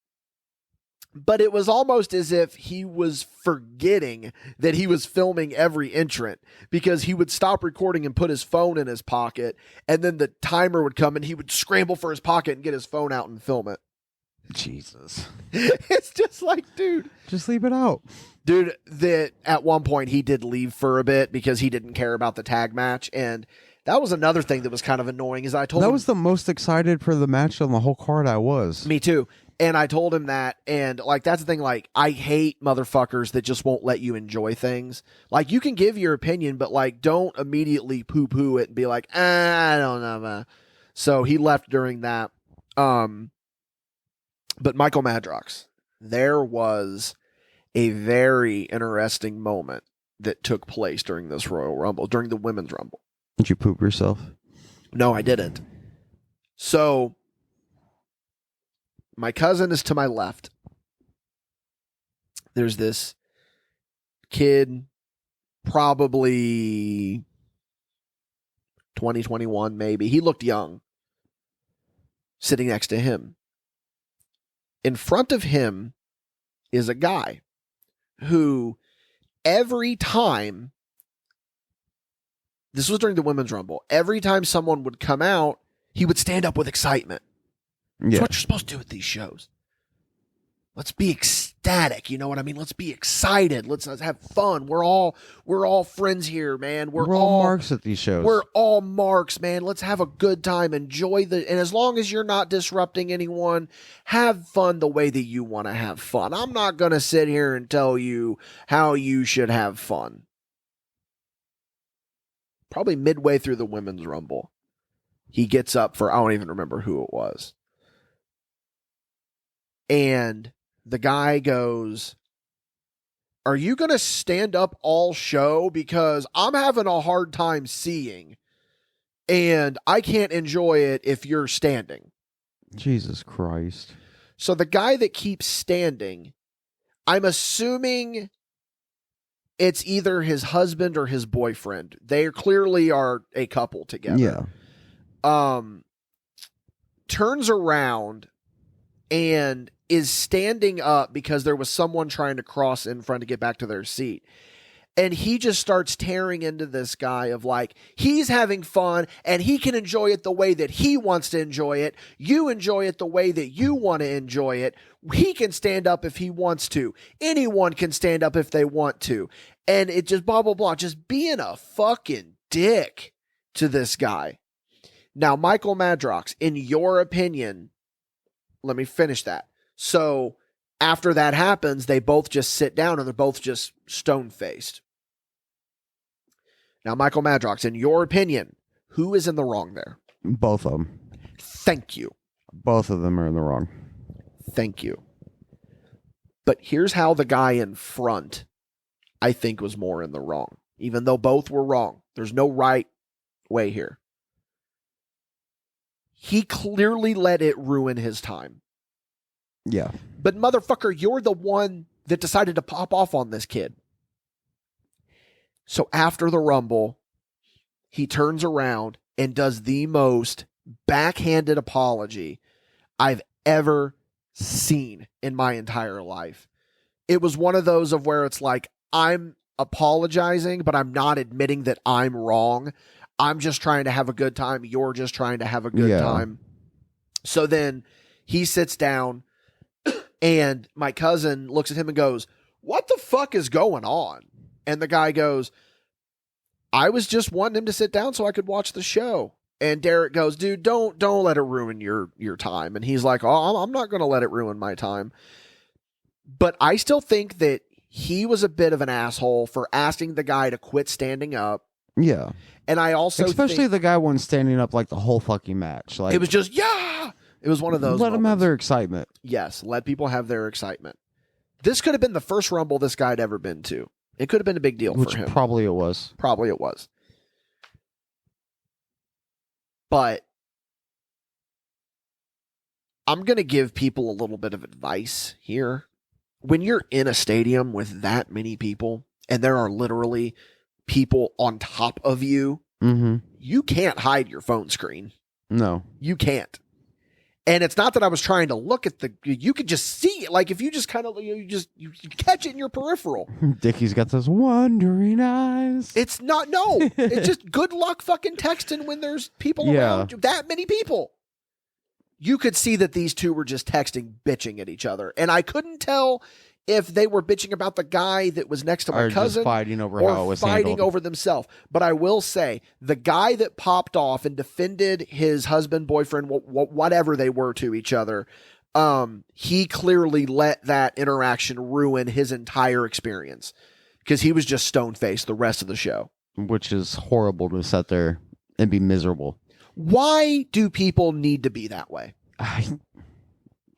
But it was almost as if he was forgetting that he was filming every entrant because he would stop recording and put his phone in his pocket, and then the timer would come and he would scramble for his pocket and get his phone out and film it. Jesus. It's just like, dude. Just leave it out. Dude, that at one point he did leave for a bit because he didn't care about the tag match, and that was another thing that was kind of annoying. Is I told him, that was the most excited for the match on the whole card I was. Me too. And I told him that, and like that's the thing, like I hate motherfuckers that just won't let you enjoy things. Like you can give your opinion, but like don't immediately poo-poo it and be like, I don't know, man. So he left during that. But Michael Madrox, there was a very interesting moment that took place during this Royal Rumble, during the Women's Rumble. Did you poop yourself? No, I didn't. So my cousin is to my left. There's this kid, probably 2021 maybe. He looked young, sitting next to him. In front of him is a guy who every time, this was during the Women's Rumble, every time someone would come out, he would stand up with excitement. Yeah. That's what you're supposed to do with these shows. Let's be ecstatic, you know what I mean? Let's be excited. Let's have fun. We're all friends here, man. We're all marks at these shows. We're all marks, man. Let's have a good time. Enjoy and as long as you're not disrupting anyone, have fun the way that you want to have fun. I'm not going to sit here and tell you how you should have fun. Probably midway through the Women's Rumble, he gets up for, I don't even remember who it was. And the guy goes, "Are you going to stand up all show? Because I'm having a hard time seeing, and I can't enjoy it if you're standing." Jesus Christ. So the guy that keeps standing, I'm assuming it's either his husband or his boyfriend. They clearly are a couple together. Yeah. Turns around and is standing up because there was someone trying to cross in front to get back to their seat. And he just starts tearing into this guy of like, he's having fun and he can enjoy it the way that he wants to enjoy it. You enjoy it the way that you want to enjoy it. He can stand up if he wants to. Anyone can stand up if they want to. And it just blah, blah, blah, just being a fucking dick to this guy. Now, Michael Madrox, in your opinion, let me finish that. So after that happens, they both just sit down and they're both just stone-faced. Now, Michael Madrox, in your opinion, who is in the wrong there? Both of them. Thank you. Both of them are in the wrong. Thank you. But here's how the guy in front, I think, was more in the wrong. Even though both were wrong. There's no right way here. He clearly let it ruin his time. Yeah. But motherfucker, you're the one that decided to pop off on this kid. So after the Rumble, he turns around and does the most backhanded apology I've ever seen in my entire life. It was one of those of where it's like, I'm apologizing, but I'm not admitting that I'm wrong. I'm just trying to have a good time. You're just trying to have a good time. So then he sits down and my cousin looks at him and goes, what the fuck is going on? And the guy goes, I was just wanting him to sit down so I could watch the show. And Derek goes, dude, don't let it ruin your time. And he's like, oh, I'm not going to let it ruin my time. But I still think that he was a bit of an asshole for asking the guy to quit standing up. Yeah. And I also especially the guy wasn't standing up like the whole fucking match. Like, it was just, yeah. It was one of those. Let them have moments. their excitement. Yes, let people have their excitement. This could have been the first Rumble this guy had ever been to. It could have been a big deal for him. Probably it was. Probably it was. But I'm going to give people a little bit of advice here. When you're in a stadium with that many people, and there are literally people on top of you, you can't hide your phone screen. No. You can't. And it's not that I was trying to look at you could just see it. Like if you just kind of, you catch it in your peripheral. Dickie's got those wondering eyes. It's not, no. It's just good luck fucking texting when there's people around you. That many people. You could see that these two were just texting, bitching at each other. And I couldn't tell if they were bitching about the guy that was next to my cousin just fighting over or how it was fighting handled. over themselves. But I will say, the guy that popped off and defended his husband, boyfriend, whatever they were to each other, he clearly let that interaction ruin his entire experience because he was just stone-faced the rest of the show. Which is horrible to sit there and be miserable. Why do people need to be that way? I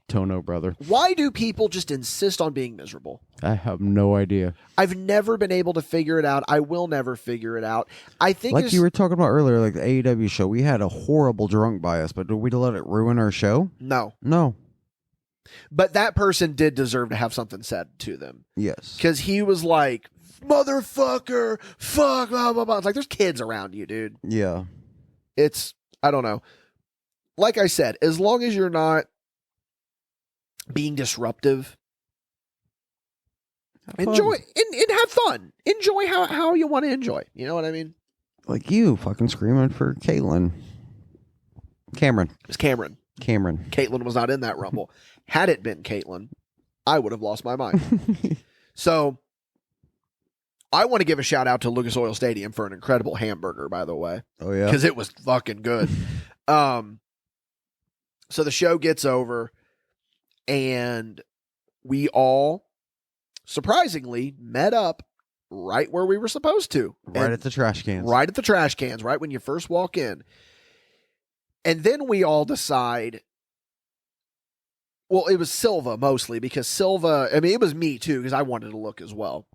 don't know, brother. Why do people just insist on being miserable? I have no idea. I've never been able to figure it out. I will never figure it out. I think, like you were talking about earlier, like the AEW show, we had a horrible drunk bias, but did we let it ruin our show? No. No. But that person did deserve to have something said to them. Yes. Because he was like, motherfucker, fuck, blah, blah, blah. It's like, there's kids around you, dude. Yeah. It's, I don't know. Like I said, as long as you're not being disruptive, enjoy and have fun. Enjoy how you want to enjoy. You know what I mean? Like you fucking screaming for Caitlyn. Cameron. It was Cameron. Caitlyn was not in that Rumble. Had it been Caitlyn, I would have lost my mind. So I want to give a shout out to Lucas Oil Stadium for an incredible hamburger, by the way. Oh, yeah. Because it was fucking good. So the show gets over and we all surprisingly met up right where we were supposed to. Right at the trash cans. Right at the trash cans, right when you first walk in. And then we all decide, well, it was Silva mostly because Silva, I mean, it was me too because I wanted to look as well.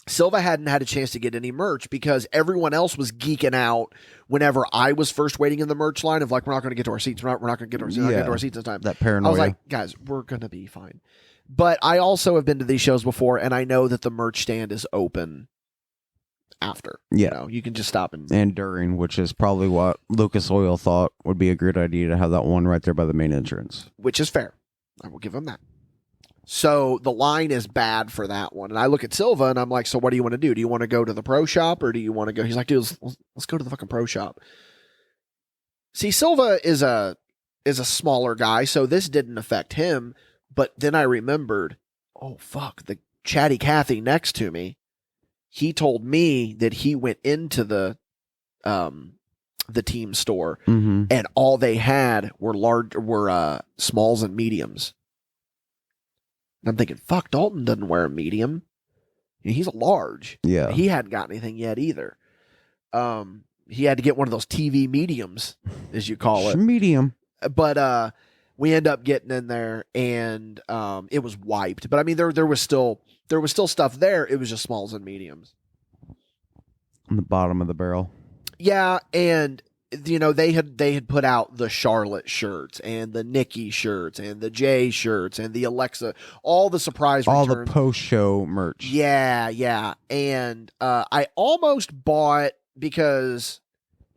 Silva hadn't had a chance to get any merch because everyone else was geeking out whenever I was first waiting in the merch line of like, we're not going to get to our seats. We're not going to get to our seats. We're not going to get to our seats this time. That paranoia. I was like, guys, we're going to be fine. But I also have been to these shows before and I know that the merch stand is open after. Yeah. You know, you can just stop and during, which is probably what Lucas Oil thought would be a good idea to have that one right there by the main entrance. Which is fair. I will give him that. So the line is bad for that one. And I look at Silva and I'm like, so what do you want to do? Do you want to go to the pro shop or do you want to go? He's like, dude, let's go to the fucking pro shop. See, Silva is a smaller guy, so this didn't affect him. But then I remembered, oh fuck, the chatty Cathy next to me, he told me that he went into the team store and all they had were smalls and mediums. And I'm thinking, fuck, Dalton doesn't wear a medium. He's a large. Yeah. He hadn't got anything yet either. He had to get one of those TV mediums, as you call it. Medium. But we end up getting in there and it was wiped. But I mean there was still stuff there. It was just smalls and mediums. On the bottom of the barrel. Yeah, and you know, they had put out the Charlotte shirts and the Nikki shirts and the Jay shirts and the Alexa, all the surprise all returns. the post-show merch. Yeah. And I almost bought, because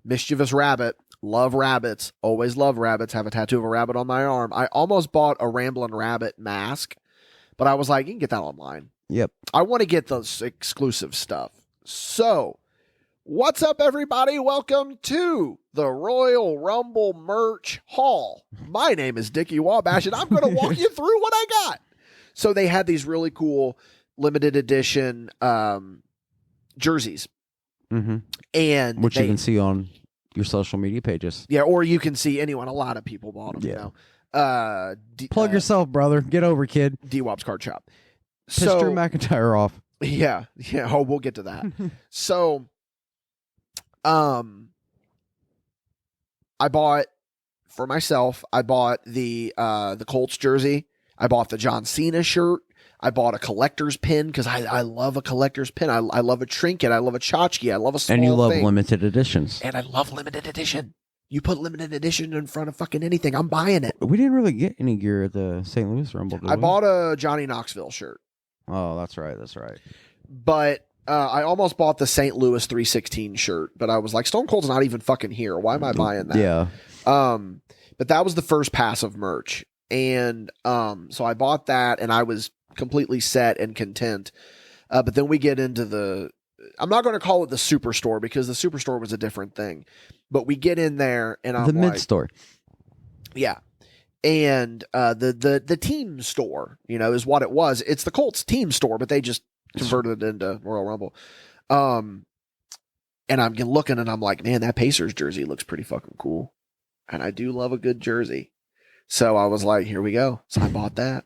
Mischievous Rabbit, love rabbits, always love rabbits, have a tattoo of a rabbit on my arm. I almost bought a Ramblin' Rabbit mask, but I was like, you can get that online. Yep. I want to get those exclusive stuff. So, what's up, everybody? Welcome to the Royal Rumble merch haul. My name is Dickie Wabash, and I'm going to walk you through what I got. So they had these really cool limited edition jerseys. And which you can see on your social media pages. Yeah, or you can see anyone. A lot of people bought them. Yeah. You know? Plug yourself, brother. Get over, kid. D-Wop's Card Shop. Piss Drew McIntyre off. Yeah. Oh, we'll get to that. So, I bought for myself. I bought the Colts jersey. I bought the John Cena shirt. I bought a collector's pin because I love a collector's pin. I love a trinket. I love a tchotchke. I love a small And you love thing. limited editions. And I love limited edition. You put limited edition in front of fucking anything, I'm buying it. We didn't really get any gear at the St. Louis Rumble, did I we? bought a Johnny Knoxville shirt. Oh, that's right. But I almost bought the St. Louis 316 shirt, but I was like, Stone Cold's not even fucking here. Why am I buying that? Yeah. But that was the first pass of merch. And so I bought that and I was completely set and content. But then we get into I'm not going to call it the Superstore because the Superstore was a different thing. But we get in there and I'm the like, mid-store. Yeah. And the team store, is what it was. It's the Colts team store, but they just converted it into Royal Rumble. And I'm looking and I'm like, man, that Pacers jersey looks pretty fucking cool. And I do love a good jersey. So I was like, here we go. So I bought that.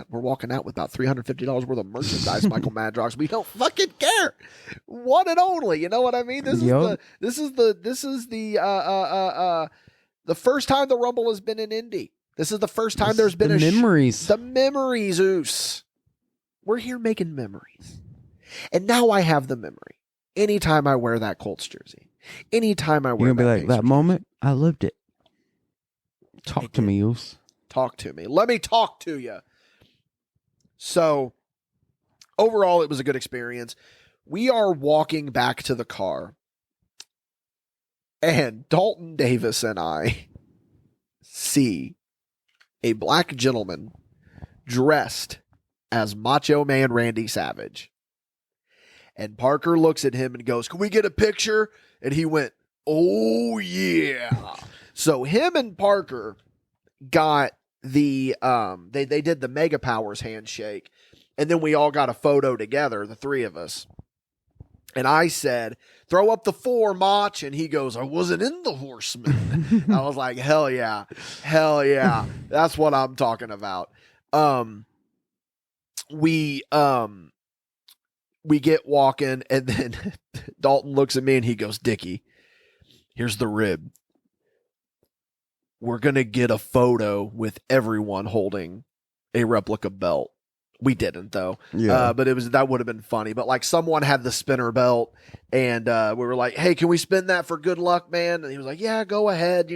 We're walking out with about $350 worth of merchandise, Michael Madrox. We don't fucking care. One and only. You know what I mean? This is the first time the Rumble has been in Indy. This is the first time there's been memories. The memories, Oos. We're here making memories. And now I have the memory. Anytime I wear that Colts jersey. Anytime I wear You're going to be like, Pacers that moment, I lived it. Talk to me, Oos. Talk to me. Let me talk to you. So, overall, it was a good experience. We are walking back to the car, and Dalton Davis and I see a black gentleman dressed as Macho Man Randy Savage. And Parker looks at him and goes, "Can we get a picture?" And he went, "Oh, yeah." So him and Parker got the they did the Mega Powers handshake, and then we all got a photo together, the three of us. And I said, "Throw up the 4, Mach," and he goes, "I wasn't in the Horsemen." I was like, hell yeah, that's what I'm talking about. We get walking, and then Dalton looks at me and he goes, "Dickie, here's the rib. We're going to get a photo with everyone holding a replica belt." We didn't though. Yeah. But that would have been funny. But like someone had the spinner belt and we were like, "Hey, can we spin that for good luck, man?" And he was like, "Yeah, go ahead,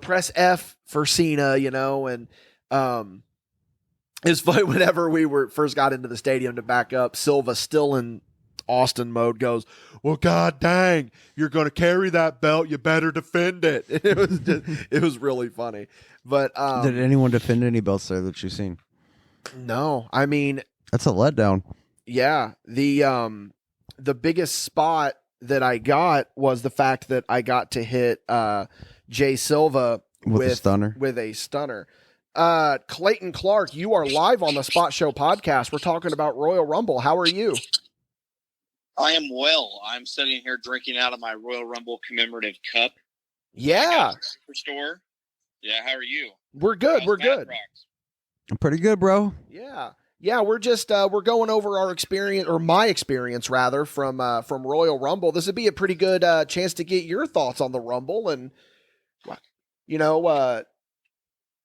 press F for Cena, and it's funny whenever we first got into the stadium to back up, Silva still in Austin mode goes, "Well, god dang, you're going to carry that belt. You better defend it." It was really funny. But did anyone defend any belts there that you've seen? No, I mean, That's a letdown. yeah, the biggest spot that I got was the fact that I got to hit Jay Silva With a stunner. With a stunner. Clayton Clark, you are live on the Spot Show podcast. We're talking about Royal Rumble. How are you? I am well. I'm sitting here drinking out of my Royal Rumble commemorative cup. Yeah. Superstore. Yeah, how are you? We're good. We're good. I'm pretty good, bro. Yeah. Yeah, we're just we're going over our experience, or my experience rather, from Royal Rumble. This would be a pretty good chance to get your thoughts on the Rumble and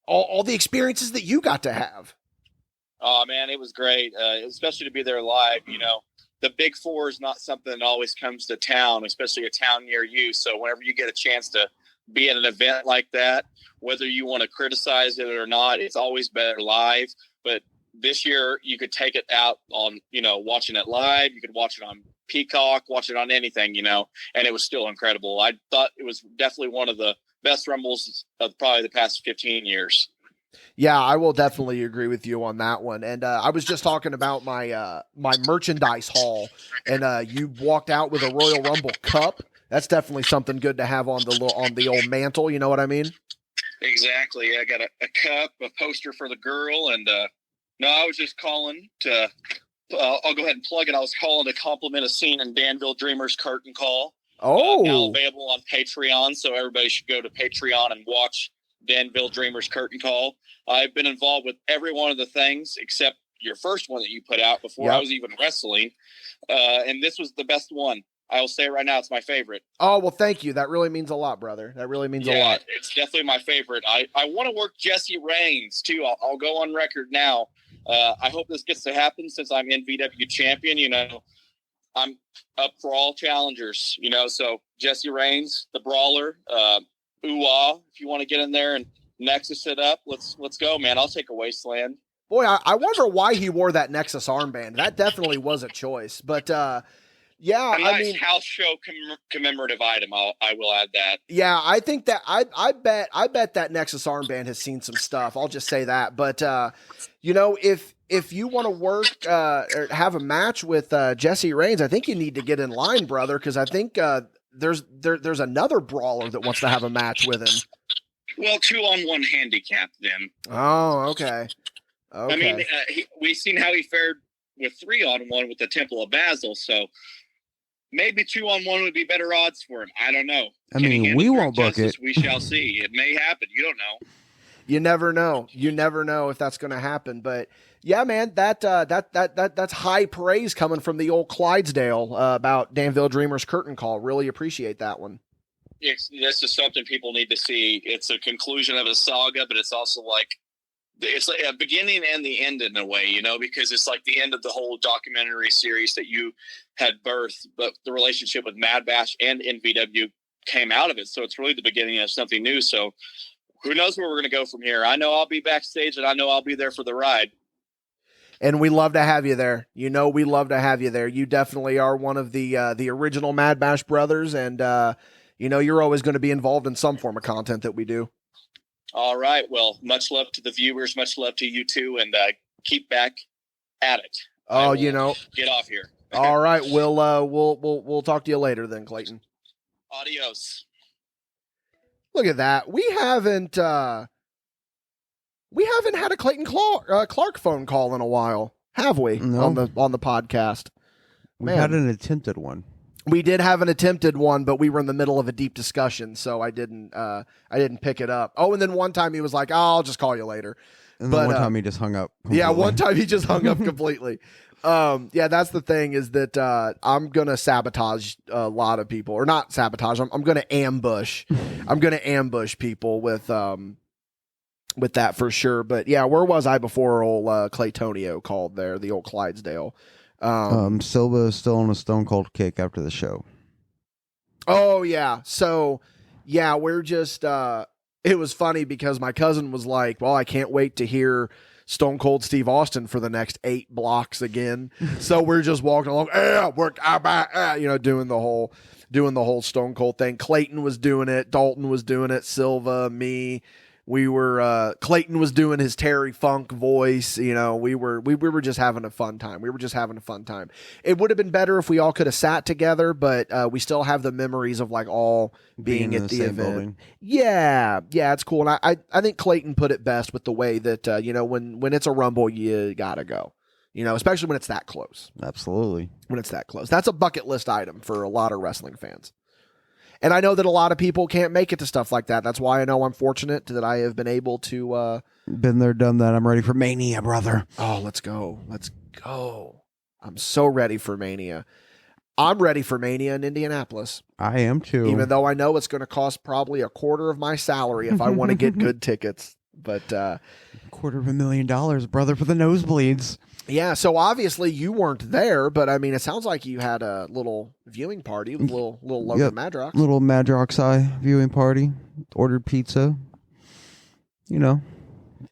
all the experiences that you got to have. Oh man, it was great, especially to be there live. The Big Four is not something that always comes to town, especially a town near you. So whenever you get a chance to be at an event like that, whether you want to criticize it or not, it's always better live. But this year you could take it out on, watching it live. You could watch it on Peacock, watch it on anything, and it was still incredible. I thought it was definitely one of the best Rumbles of probably the past 15 years. Yeah, I will definitely agree with you on that one. And I was just talking about my my merchandise haul, and you walked out with a Royal Rumble cup. That's definitely something good to have on the old mantle. You know what I mean? Exactly. I got a cup, a poster for the girl, and no, I was just calling to. I'll go ahead and plug it. I was calling to compliment a scene in Danville Dreamers Curtain Call. Oh, now available on Patreon, so everybody should go to Patreon and watch Danville Dreamers Curtain Call. I've been involved with every one of the things except your first one that you put out before I was even wrestling, and this was the best one. I will say it right now, it's my favorite. Oh, well, thank you. That really means a lot, brother. That really means a lot. It's definitely my favorite. I want to work Jesse Reigns, too. I'll go on record now. I hope this gets to happen since I'm NVW champion. I'm up for all challengers, so Jesse Reigns, the Brawler, Ooh-Ah, if you want to get in there and Nexus it up, let's go, man. I'll take a Wasteland. Boy, I wonder why he wore that Nexus armband. That definitely was a choice, but yeah, a nice house show commemorative item. I will add that. Yeah, I think that I bet that Nexus armband has seen some stuff. I'll just say that. But if you want to work or have a match with Jesse Reigns, I think you need to get in line, brother, because I think there's another brawler that wants to have a match with him. Well, 2-on-1 handicap then. Oh, okay. Okay. I mean, we've seen how he fared with 3-on-1 with the Temple of Basil, so maybe 2-on-1 would be better odds for him. I don't know. I mean, we won't book it. We shall see. It may happen. You don't know. You never know. You never know if that's going to happen. But yeah, man, that's high praise coming from the old Clydesdale about Danville Dreamers Curtain Call. Really appreciate that one. This is something people need to see. It's a conclusion of a saga, but it's also it's like a beginning and the end in a way, because it's like the end of the whole documentary series that you had birthed, but the relationship with MadBash and NVW came out of it. So it's really the beginning of something new. So who knows where we're going to go from here? I know I'll be backstage, and I know I'll be there for the ride. And we love to have you there. We love to have you there. You definitely are one of the original MadBash brothers, and you're always going to be involved in some form of content that we do. All right. Well, much love to the viewers. Much love to you too, and keep back at it. Oh, get off here. All right. We'll talk to you later then, Clayton. Adios. Look at that. We haven't had a Clayton Clark phone call in a while, have we? No. On the podcast. We had an attempted one. We did have an attempted one, but we were in the middle of a deep discussion, so I didn't pick it up. Oh, and then one time he was like, I'll just call you later. And then one time he just hung up. Completely. Yeah, one time he just hung up completely. Yeah, that's the thing is that I'm going to sabotage a lot of people. Or not sabotage, I'm going to ambush. I'm going to ambush people with that for sure. But yeah, where was I before old Claytonio called there, the old Clydesdale? Silva is still on a stone cold kick after the show. Oh yeah. So yeah, we're just it was funny because my cousin was like, well, I can't wait to hear Stone Cold Steve Austin for the next 8 blocks again. So we're just walking along, doing the whole Stone Cold thing. Clayton was doing it, Dalton was doing it, Silva, me, We were Clayton was doing his Terry Funk voice. You know, we were just having a fun time. It would have been better if we all could have sat together, but we still have the memories of like all being at the same event. building. Yeah, it's cool. And I think Clayton put it best with the way that you know, when it's a Rumble, you gotta go. You know, especially when it's that close. Absolutely. When it's that close, that's a bucket list item for a lot of wrestling fans. And I know that a lot of people can't make it to stuff like that. That's why I know I'm fortunate that I have been able to. Been there, done that. I'm ready for Mania, brother. Oh, let's go. I'm so ready for Mania. I'm ready for Mania in Indianapolis. I am too. Even though I know it's going to cost probably a quarter of my salary if I want to get good tickets. But $250,000, brother, for the nosebleeds. Yeah, so obviously you weren't there, but I mean, it sounds like you had a little viewing party with little Logan Madrox. Little Madrox Eye viewing party. Ordered pizza. You know,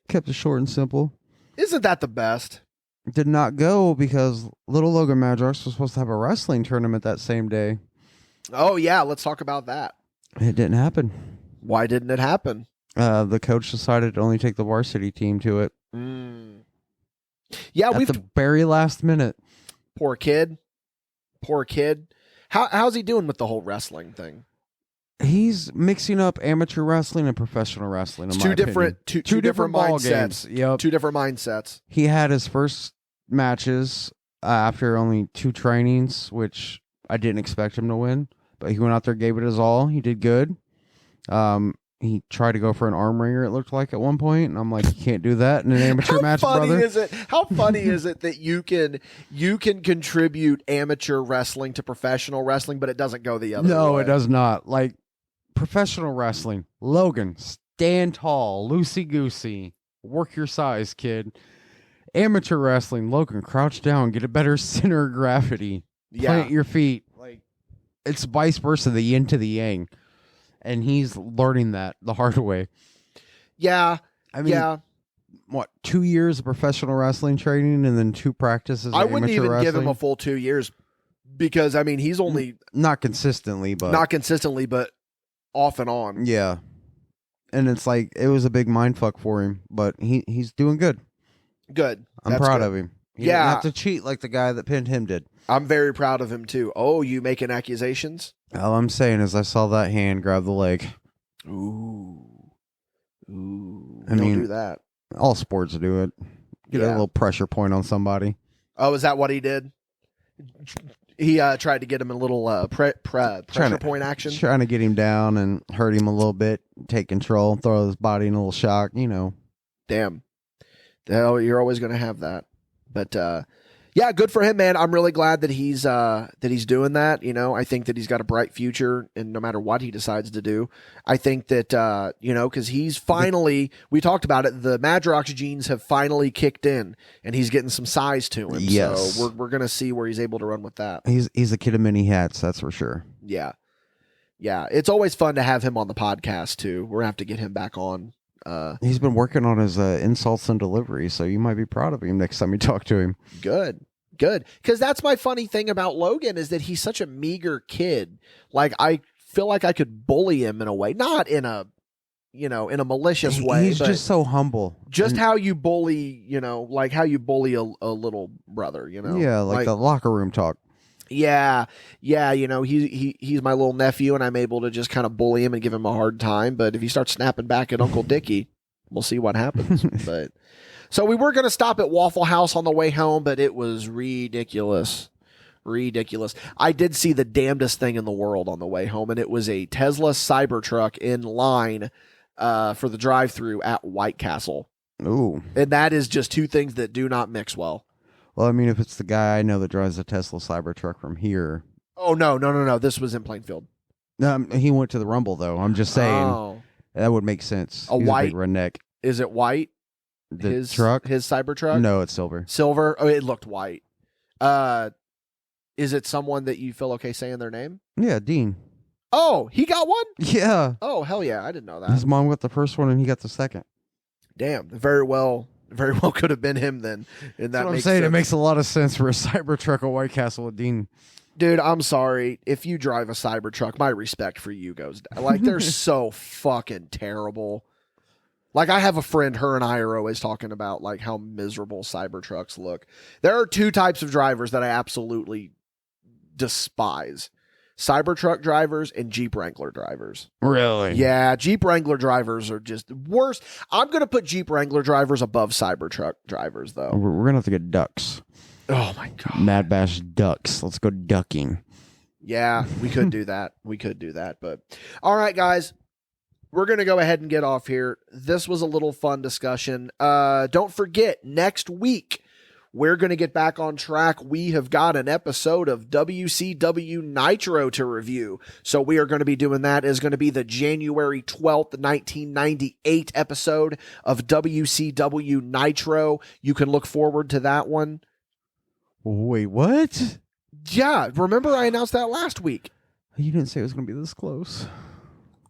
kept it short and simple. Isn't that the best? Did not go because little Logan Madrox was supposed to have a wrestling tournament that same day. Oh, yeah, let's talk about that. It didn't happen. Why didn't it happen? The coach decided to only take the varsity team to it. Yeah, at the very last minute. Poor kid. How's he doing with the whole wrestling thing? He's mixing up amateur wrestling and professional wrestling. It's two different ball mindsets. games. Yep. Two different mindsets. He had his first matches after only 2 trainings, which I didn't expect him to win. But he went out there, gave it his all. He did good. He tried to go for an arm wringer, it looked like, at one point, and I'm like, you can't do that in an amateur match, brother. How funny is it that you can contribute amateur wrestling to professional wrestling, but it doesn't go the other way? No, it does not. Like, professional wrestling, Logan, stand tall, loosey-goosey, work your size, kid. Amateur wrestling, Logan, crouch down, get a better center of gravity, plant your feet. Like, it's vice versa, the yin to the yang. And he's learning that the hard way. Yeah. I mean, what, 2 years of professional wrestling training and then 2 practices? I wouldn't even give him a full 2 years because, I mean, he's only... Not consistently, but off and on. Yeah. And it's like, it was a big mindfuck for him, but he's doing good. Good. I'm proud of him. He didn't have to cheat like the guy that pinned him did. I'm very proud of him, too. Oh, you making accusations? All I'm saying is I saw that hand grab the leg. Ooh. I Don't mean, do that. All sports do it. Get a little pressure point on somebody. Oh, is that what he did? He tried to get him a little pressure point action? Trying to get him down and hurt him a little bit, take control, throw his body in a little shock, you know. Damn. You're always going to have that. But, yeah, good for him, man. I'm really glad that he's doing that. You know, I think that he's got a bright future, and no matter what he decides to do, I think that you know, because he's finally, we talked about it, the Madrox genes have finally kicked in, and he's getting some size to him. Yes. So we're gonna see where he's able to run with that. He's a kid of many hats, that's for sure. Yeah, it's always fun to have him on the podcast too. We're gonna have to get him back on. He's been working on his insults and delivery, so you might be proud of him next time you talk to him. Good. Because that's my funny thing about Logan is that he's such a meager kid. Like, I feel like I could bully him in a way, not in a, in a malicious way. He's just so humble. Just how you bully, like how you bully a little brother, Yeah, like the locker room talk. Yeah, he's my little nephew, and I'm able to just kind of bully him and give him a hard time. But if he starts snapping back at Uncle Dickie, we'll see what happens. But so we were going to stop at Waffle House on the way home, but it was ridiculous. I did see the damnedest thing in the world on the way home, and it was a Tesla Cybertruck in line for the drive-through at White Castle. Ooh, and that is just two things that do not mix well. Well, I mean, if it's the guy I know that drives a Tesla Cybertruck from here. Oh, no. This was in Plainfield. He went to the Rumble, though. I'm just saying. That would make sense. He's white? A big redneck. Is it white? His truck? His Cybertruck? No, it's silver. Silver? Oh, it looked white. Is it someone that you feel okay saying their name? Yeah, Dean. Oh, he got one? Yeah. Oh, hell yeah. I didn't know that. His mom got the first one, and he got the second. Damn. Very well could have been him then. And that's what I'm saying. Sense. It makes a lot of sense for a Cybertruck at White Castle with Dean. Dude, I'm sorry. If you drive a Cybertruck, my respect for you goes down. Like, they're so fucking terrible. Like, I have a friend, her and I are always talking about like how miserable Cybertrucks look. There are two types of drivers that I absolutely despise. Cybertruck drivers and Jeep Wrangler drivers. Really? Yeah, Jeep Wrangler drivers are just worse. I'm going to put Jeep Wrangler drivers above Cybertruck drivers, though. We're going to have to get ducks. Oh, my God. MadBash ducks. Let's go ducking. Yeah, we could do that. We could do that. But all right, guys, we're going to go ahead and get off here. This was a little fun discussion. Don't forget, next week, we're going to get back on track. We have got an episode of WCW Nitro to review. So we are going to be doing that. It's going to be the January 12th, 1998 episode of WCW Nitro. You can look forward to that one. Wait, what? Yeah, remember I announced that last week. You didn't say it was going to be this close.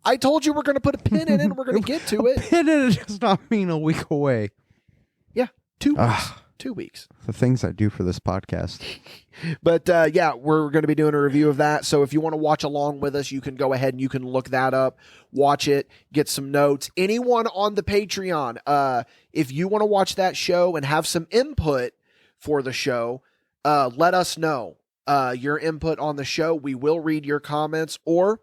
I told you we're going to put a pin in it and we're going to get to it. Pin in it does not mean a week away. Yeah, 2 weeks. 2 weeks. The things I do for this podcast. But yeah, we're going to be doing a review of that. So if you want to watch along with us, you can go ahead and you can look that up, watch it, get some notes. Anyone on the Patreon, if you want to watch that show and have some input for the show, let us know your input on the show. We will read your comments, or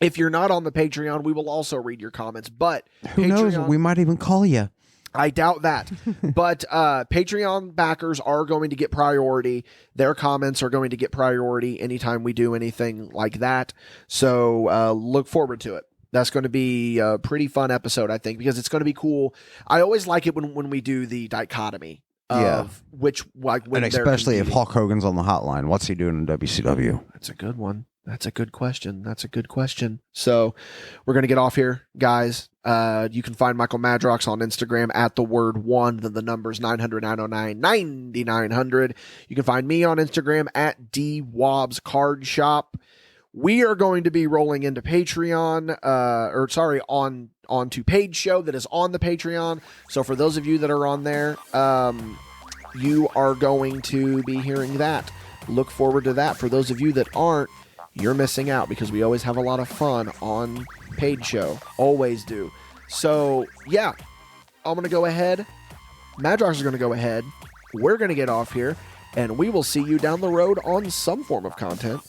if you're not on the Patreon, we will also read your comments. But who knows? We might even call you. I doubt that. But Patreon backers are going to get priority. Their comments are going to get priority anytime we do anything like that. So look forward to it. That's going to be a pretty fun episode, I think, because it's going to be cool. I always like it when we do the dichotomy of which, like, when, and especially if Hulk Hogan's on the hotline, what's he doing in WCW? That's a good one. That's a good question. That's a good question. So we're going to get off here, guys. You can find Michael Madrox on Instagram at the word 1, then the numbers 900-909-9900. You can find me on Instagram at DWobs Card Shop. We are going to be rolling into Patreon, onto Paid Show that is on the Patreon. So for those of you that are on there, you are going to be hearing that. Look forward to that. For those of you that aren't, you're missing out, because we always have a lot of fun on Paid Show. Always do. So, yeah, I'm going to go ahead. Madrox is going to go ahead. We're going to get off here, and we will see you down the road on some form of content.